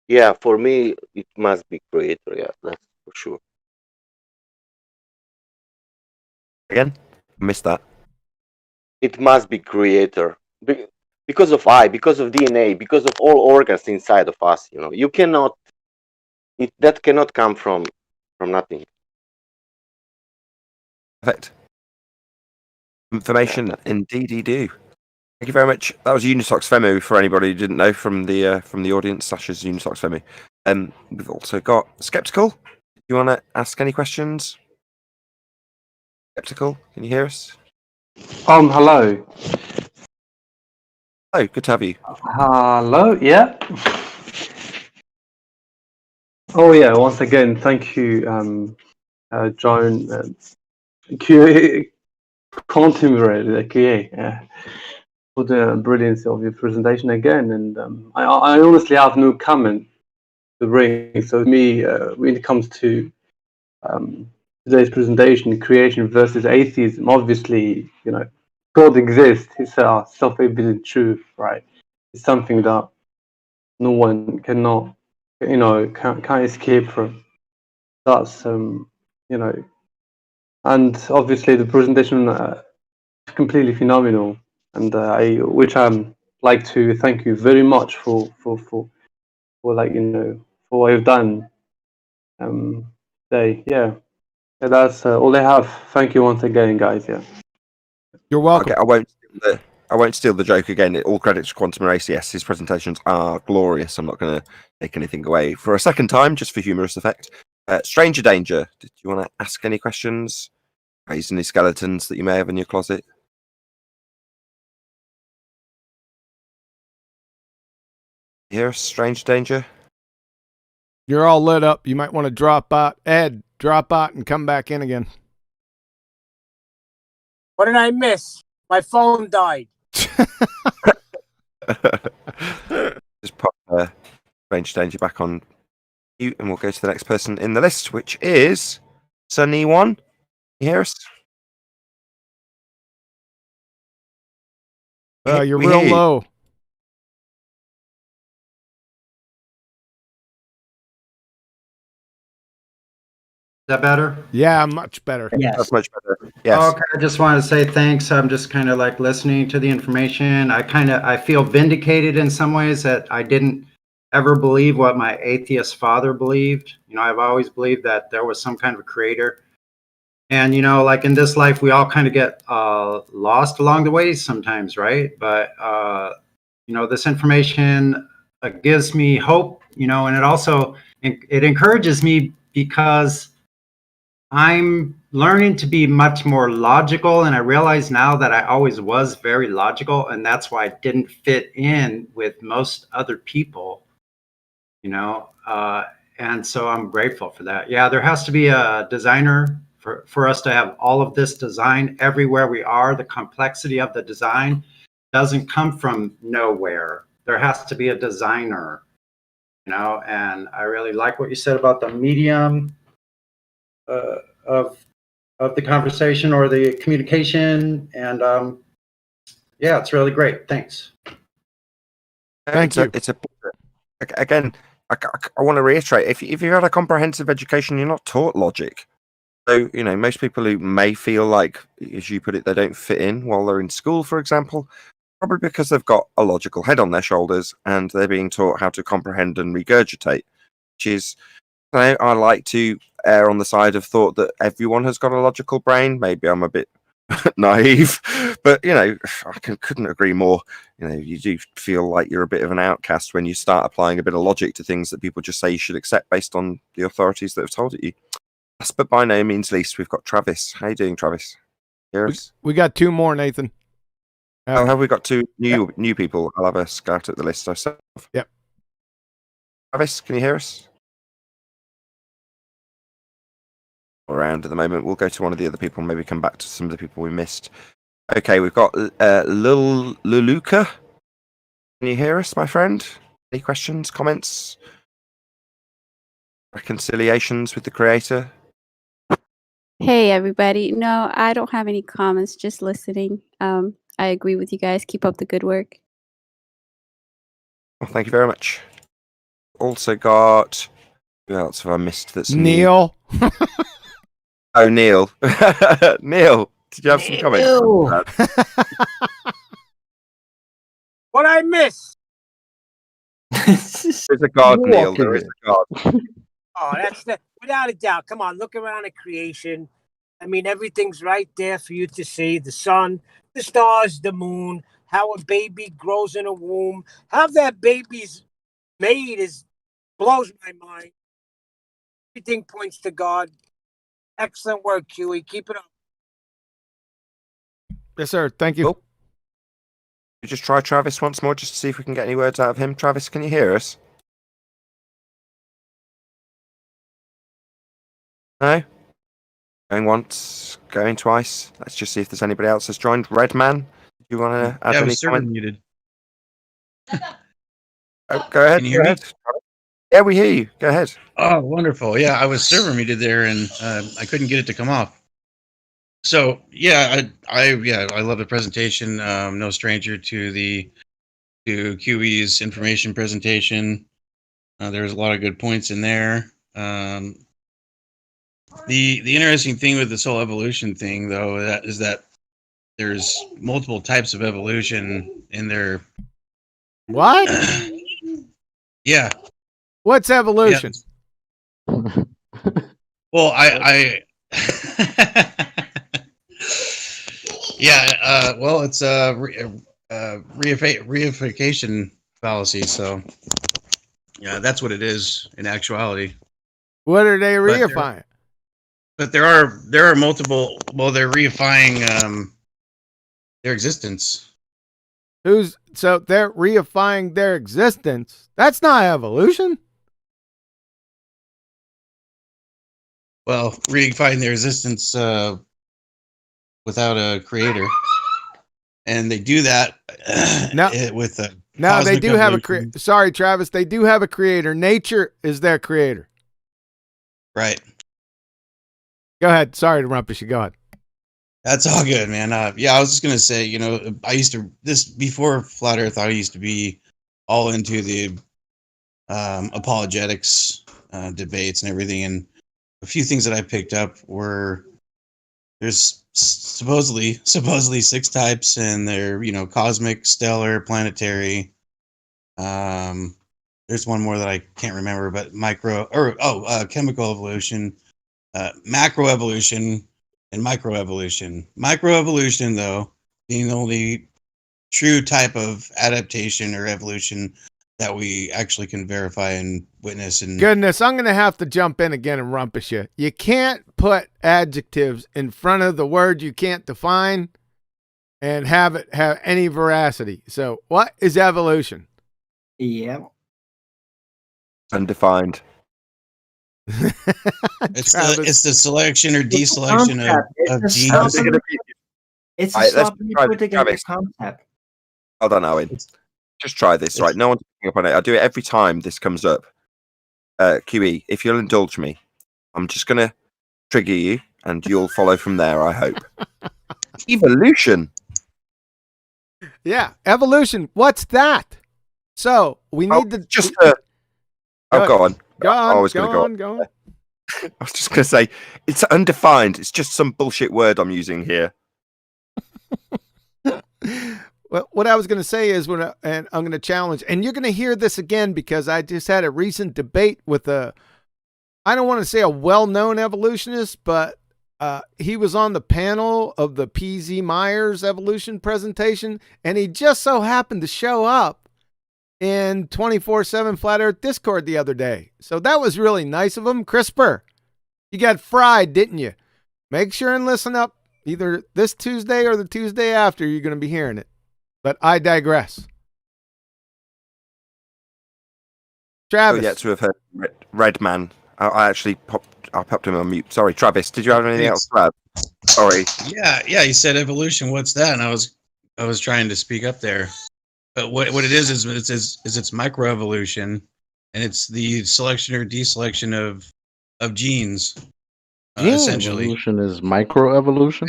Yeah, for me, it must be creator. Yeah, that's for sure. Again, missed that. It must be creator. Because of because of DNA, because of all organs inside of us. You cannot. That cannot come from nothing. Perfect. Information indeed you do. Thank you very much. That was Unitox Femu for anybody who didn't know from the audience. Sasha's Unitox Femu. We've also got Skeptical. Do you want to ask any questions? Skeptical, can you hear us? Hello. Oh, good to have you. Hello, yeah. Oh yeah, once again, thank you, John, contemporary, for the brilliance of your presentation again. And I honestly have no comment to bring. So me, when it comes to today's presentation, creation versus atheism, obviously, God exists. It's a self-evident truth, right? It's something that no one can't escape from. That's and obviously the presentation completely phenomenal, and which I'm like to thank you very much for like for what you've done today. Yeah, that's all I have. Thank you once again, guys. Yeah, you're welcome. Okay, I won't steal the joke again. All credit to Quantum Race. Yes, his presentations are glorious. I'm not going to take anything away for a second time, just for humorous effect. Stranger Danger, did you want to ask any questions? Raise any skeletons that you may have in your closet? Hear Stranger Danger? You're all lit up. You might want to drop out. Ed, drop out and come back in again. What did I miss? My phone died. Just pop Stranger Danger back on mute, and we'll go to the next person in the list, which is Sunny one, you hear us? You're We real hear you. low. Is that better? Yeah, much better. Yes. That's much better. Yes. Okay, I just want to say thanks. I'm just kind of like listening to the information. I feel vindicated in some ways that I didn't ever believe what my atheist father believed. You know, I've always believed that there was some kind of a creator. And, you know, like in this life, we all kind of get lost along the way sometimes, right? But, you know, this information gives me hope, you know, and it also, it encourages me because I'm learning to be much more logical. And I realize now that I always was very logical. And that's why I didn't fit in with most other people, you know, and so I'm grateful for that. Yeah, there has to be a designer for us to have all of this design everywhere we are. The complexity of the design doesn't come from nowhere. There has to be a designer, you know, and I really like what you said about the medium of the conversation or the communication. And yeah, it's really great. Thanks. Thank you. It's a again. I want to reiterate: if you've had a comprehensive education, you're not taught logic. So, you know, most people who may feel like, as you put it, they don't fit in while they're in school, for example, probably because they've got a logical head on their shoulders and they're being taught how to comprehend and regurgitate, which is, you know, I like to err on the side of thought that everyone has got a logical brain. Maybe I'm a bit naive, but, you know, I couldn't agree more. You know, you do feel like you're a bit of an outcast when you start applying a bit of logic to things that people just say you should accept based on the authorities that have told it you. Last but by no means least, we've got Travis. How you doing, Travis? We got two more, Nathan. Oh, have we got two new people? I'll have a scout at the list myself. Yep. Travis, can you hear us? Around at the moment. We'll go to one of the other people and maybe come back to some of the people we missed. Okay, we've got Luluka. Can you hear us, my friend? Any questions, comments, reconciliations with the creator? Hey, everybody. No, I don't have any comments, just listening. I agree with you guys. Keep up the good work. Well, thank you very much. Also got... Who else have I missed that's Neil. Oh, Neil. Neil, did you have some comments? What I miss? There's a God, Neil. There is a God. Oh, that's without a doubt. Come on, look around at creation. I mean, everything's right there for you to see. The sun, the stars, the moon, how a baby grows in a womb, how that baby's made blows my mind. Everything points to God. Excellent work, Huey. Keep it up. Yes, sir. Thank you. We just try Travis once more just to see if we can get any words out of him. Travis, can you hear us? No? Going once, going twice. Let's just see if there's anybody else that's joined. Redman, do you want to add any comment? Muted. Oh, go ahead. Can you hear me? Yeah, we hear you. Go ahead. Oh, wonderful. Yeah, I was server muted there and I couldn't get it to come off. So yeah, I love the presentation. No stranger to QE's information presentation. There's a lot of good points in there. The interesting thing with this whole evolution thing, though, is that there's multiple types of evolution in there. What? Yeah. What's evolution? Yeah. Well, I yeah. Well, it's a reification fallacy. So, yeah, that's what it is in actuality. What are they reifying? But there are multiple. Well, they're reifying their existence. So they're reifying their existence? That's not evolution. Well, reifying their existence without a creator, and they do that with a. No, they do have a creator. Sorry, Travis. They do have a creator. Nature is their creator. Right. Go ahead. Sorry to rumpus you. Go ahead. That's all good, man. Yeah, I was just gonna say, I used to before Flat Earth, I used to be all into the apologetics debates and everything, and a few things that I picked up were there's supposedly 6 types, and they're cosmic, stellar, planetary. There's one more that I can't remember, but chemical evolution, macroevolution, and microevolution. Microevolution, though, being the only true type of adaptation or evolution that we actually can verify and witness. And Goodness, I'm going to have to jump in again and rumpus you. You can't put adjectives in front of the word you can't define and have it have any veracity. So what is evolution? Yeah. Undefined. it's the selection or deselection of genes. It's a Right, let's sloppily try put together Travis. concept. Hold on, Owen. Just try this, right? No one's picking up on it. I do it every time this comes up. QE, if you'll indulge me, I'm just going to trigger you and you'll follow from there, I hope. Evolution. Yeah, evolution. What's that? So we need to just. Go on. Go on. I was going to go on. Go on. I was just going to say it's undefined. It's just some bullshit word I'm using here. Well, what I was going to say is and I'm going to challenge, and you're going to hear this again because I just had a recent debate with I don't want to say a well-known evolutionist, but he was on the panel of the P.Z. Myers evolution presentation, and he just so happened to show up in 24/7 Flat Earth Discord the other day. So that was really nice of him. CRISPR, you got fried, didn't you? Make sure and listen up. Either this Tuesday or the Tuesday after, you're going to be hearing it. But I digress. Travis. Oh, yeah, to have heard Red Man. I actually popped him on mute. Sorry, Travis. Did you have anything else to add? Sorry. Yeah. You said evolution. What's that? And I was trying to speak up there. But what it is it's microevolution, and it's the selection or deselection of genes. Essentially, evolution is microevolution.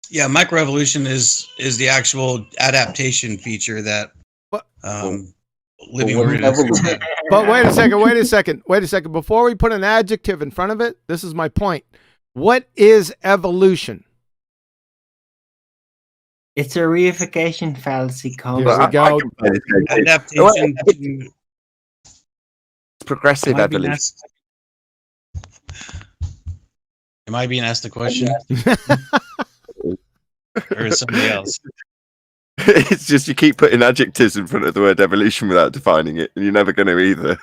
Yeah, microevolution is the actual adaptation feature that living organisms have. But wait a second. Before we put an adjective in front of it, this is my point. What is evolution? It's a reification fallacy concept. Here we go. Adaptation. Progressive evolution. Am I being asked a question? Or is somebody else? It's just you keep putting adjectives in front of the word evolution without defining it, and you're never going to either.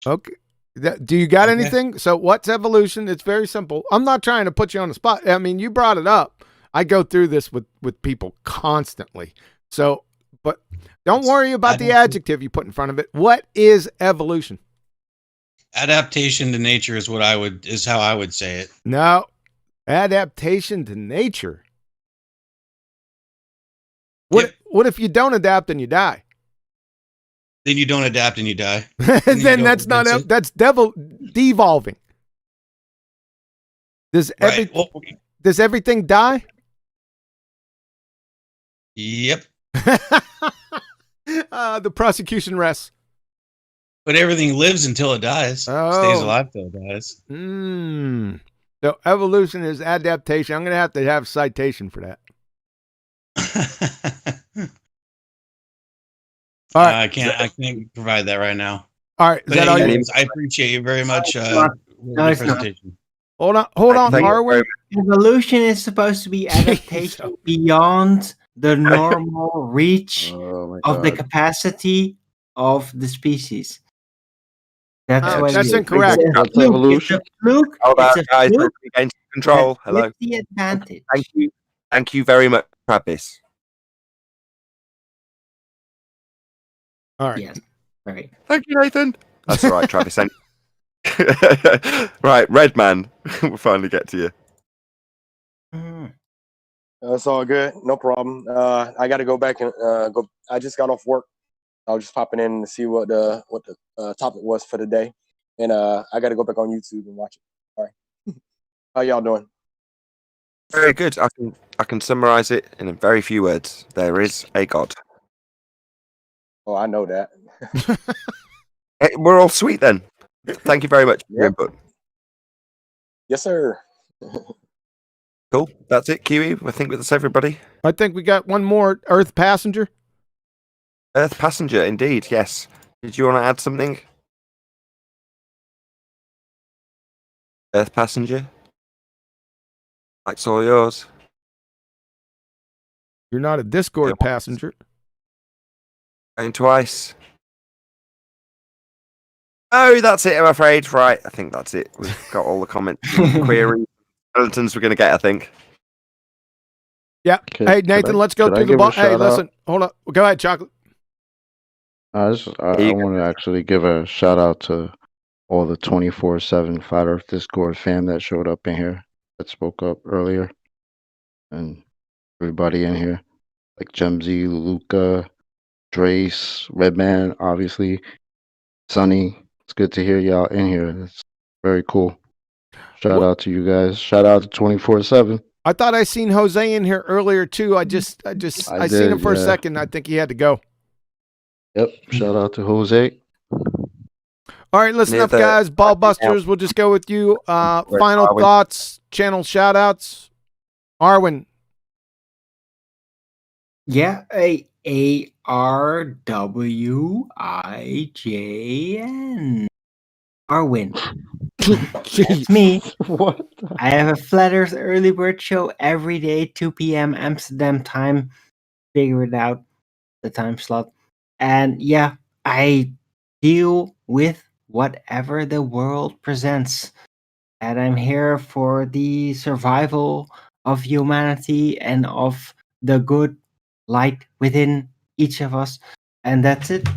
Okay. Do you got anything? So what's evolution? It's very simple. I'm not trying to put you on the spot. I mean, you brought it up. I go through this with people constantly. So, but don't worry about the adjective you put in front of it. What is evolution? Adaptation to nature is how I would say it. No, adaptation to nature. What if you don't adapt and you die? Then you don't adapt and you die. Then that's not that's devolving. Does everything die? Yep. The prosecution rests. But everything lives until it dies. Stays alive till it dies. So evolution is adaptation. I'm going to have citation for that. All right. I can't provide that right now. All right. Is that all you? I appreciate you very much. The presentation. Hold on. Are we? Evolution is supposed to be adaptation beyond the normal reach of the capacity of the species. That's incorrect. That's evolution. How about guys against control? Hello. The advantage. Thank you very much, Travis. All right. Yes. All right. Thank you, Nathan. That's all right, Travis. Right, Red Man. We'll finally get to you. That's all good. No problem. I got to go back and go. I just got off work. I was just popping in to see what the topic was for the day, and I got to go back on YouTube and watch it. All right, how y'all doing? Very good. I can summarize it in a very few words. There is a God. Oh, I know that. Hey, we're all sweet then. Thank you very much for your input. Yes, sir. Cool. That's it, Kiwi. I think that's everybody. I think we got one more Earth passenger. Earth passenger, indeed. Yes. Did you want to add something? Earth passenger. Mike's all yours. You're not a Discord passenger. Going twice. Oh, that's it, I'm afraid. Right, I think that's it. We've got all the comments and queries, skeletons we're going to get, I think. Yeah. Hey, Nathan, let's go through the... Hey, listen. Hold up. Go ahead, Chocolate. I want to actually give a shout out to all the 24/7 Flat Earth Discord fam that showed up in here, that spoke up earlier, and everybody in here, like Gemzy, Luca, Drace, Redman, obviously, Sunny. It's good to hear y'all in here. It's very cool. Shout out to you guys. Shout out to 24/7. I thought I seen Jose in here earlier too. I seen him for a second. I think he had to go. Yep. Shout out to Jose. All right, listen up, guys. Ballbusters, we'll just go with you. Final thoughts, channel shout outs. Arwen. Yeah, ARWIJN. Arwen. It's me. What? I have a Flat Earth early bird show every day, 2 p.m. Amsterdam time. Figure it out, the time slot. And yeah, I deal with whatever the world presents. And I'm here for the survival of humanity and of the good light within each of us. And that's it.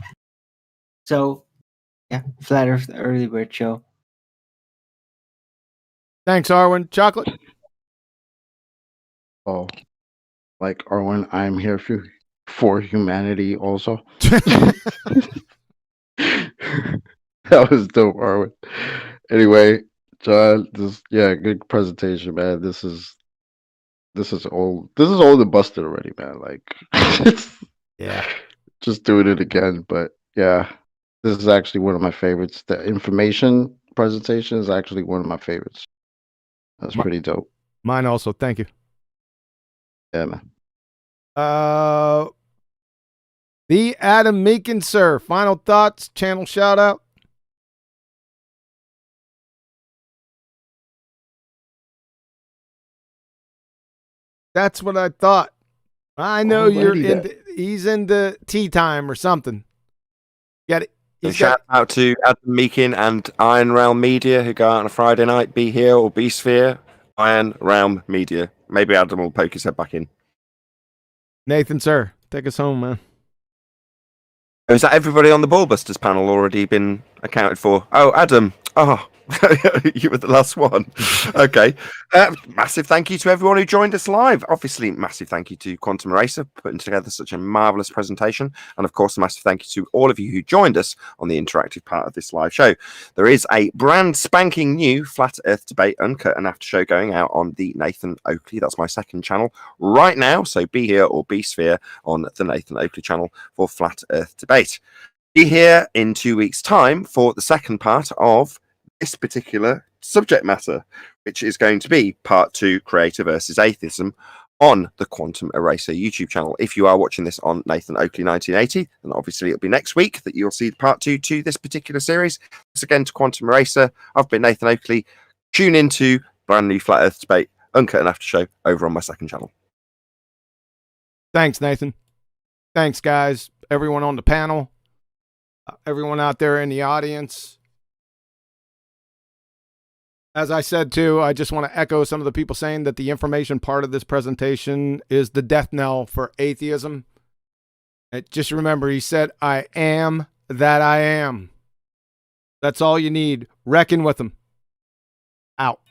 So, yeah, Flat Earth Early Bird Show. Thanks, Arwen. Chocolate. Oh, like Arwen, I'm here for humanity also. That was dope, Arwen. Anyway, John, good presentation, man. This is old. This is old and busted already, man. Like, yeah, just doing it again. But yeah, this is actually one of my favorites. The information presentation is actually one of my favorites. That's pretty dope. Mine also. Thank you. Yeah, man. The Adam Meekin, sir. Final thoughts, channel shout out. That's what I thought. I know he's into tea time or something. Get it? Shout out to Adam Meekin and Iron Realm Media who go out on a Friday night. Be Here or Be Sphere. Iron Realm Media. Maybe Adam will poke his head back in. Nathan, sir, take us home, man. Is that everybody on the Ballbusters panel already been accounted for? Oh, Adam. Oh, you were the last one. Okay. Massive thank you to everyone who joined us live. Obviously, massive thank you to Quantum Eraser for putting together such a marvelous presentation. And of course, a massive thank you to all of you who joined us on the interactive part of this live show. There is a brand spanking new Flat Earth Debate Uncut and After Show going out on the Nathan Oakley. That's my second channel right now. So be here or be sphere on the Nathan Oakley channel for Flat Earth Debate. Be here in 2 weeks' time for the second part of this particular subject matter, which is going to be part 2, Creator versus Atheism, on the Quantum Eraser YouTube channel. If you are watching this on Nathan Oakley 1980, then obviously it'll be next week that you'll see part 2 to this particular series. Thanks again to Quantum Eraser. I've been Nathan Oakley. Tune into brand new Flat Earth Debate Uncut and After Show over on my second channel. Thanks, Nathan. Thanks, guys. Everyone on the panel. Everyone out there in the audience. As I said, too, I just want to echo some of the people saying that the information part of this presentation is the death knell for atheism. Just remember, he said, I am that I am. That's all you need. Reckon with him. Out.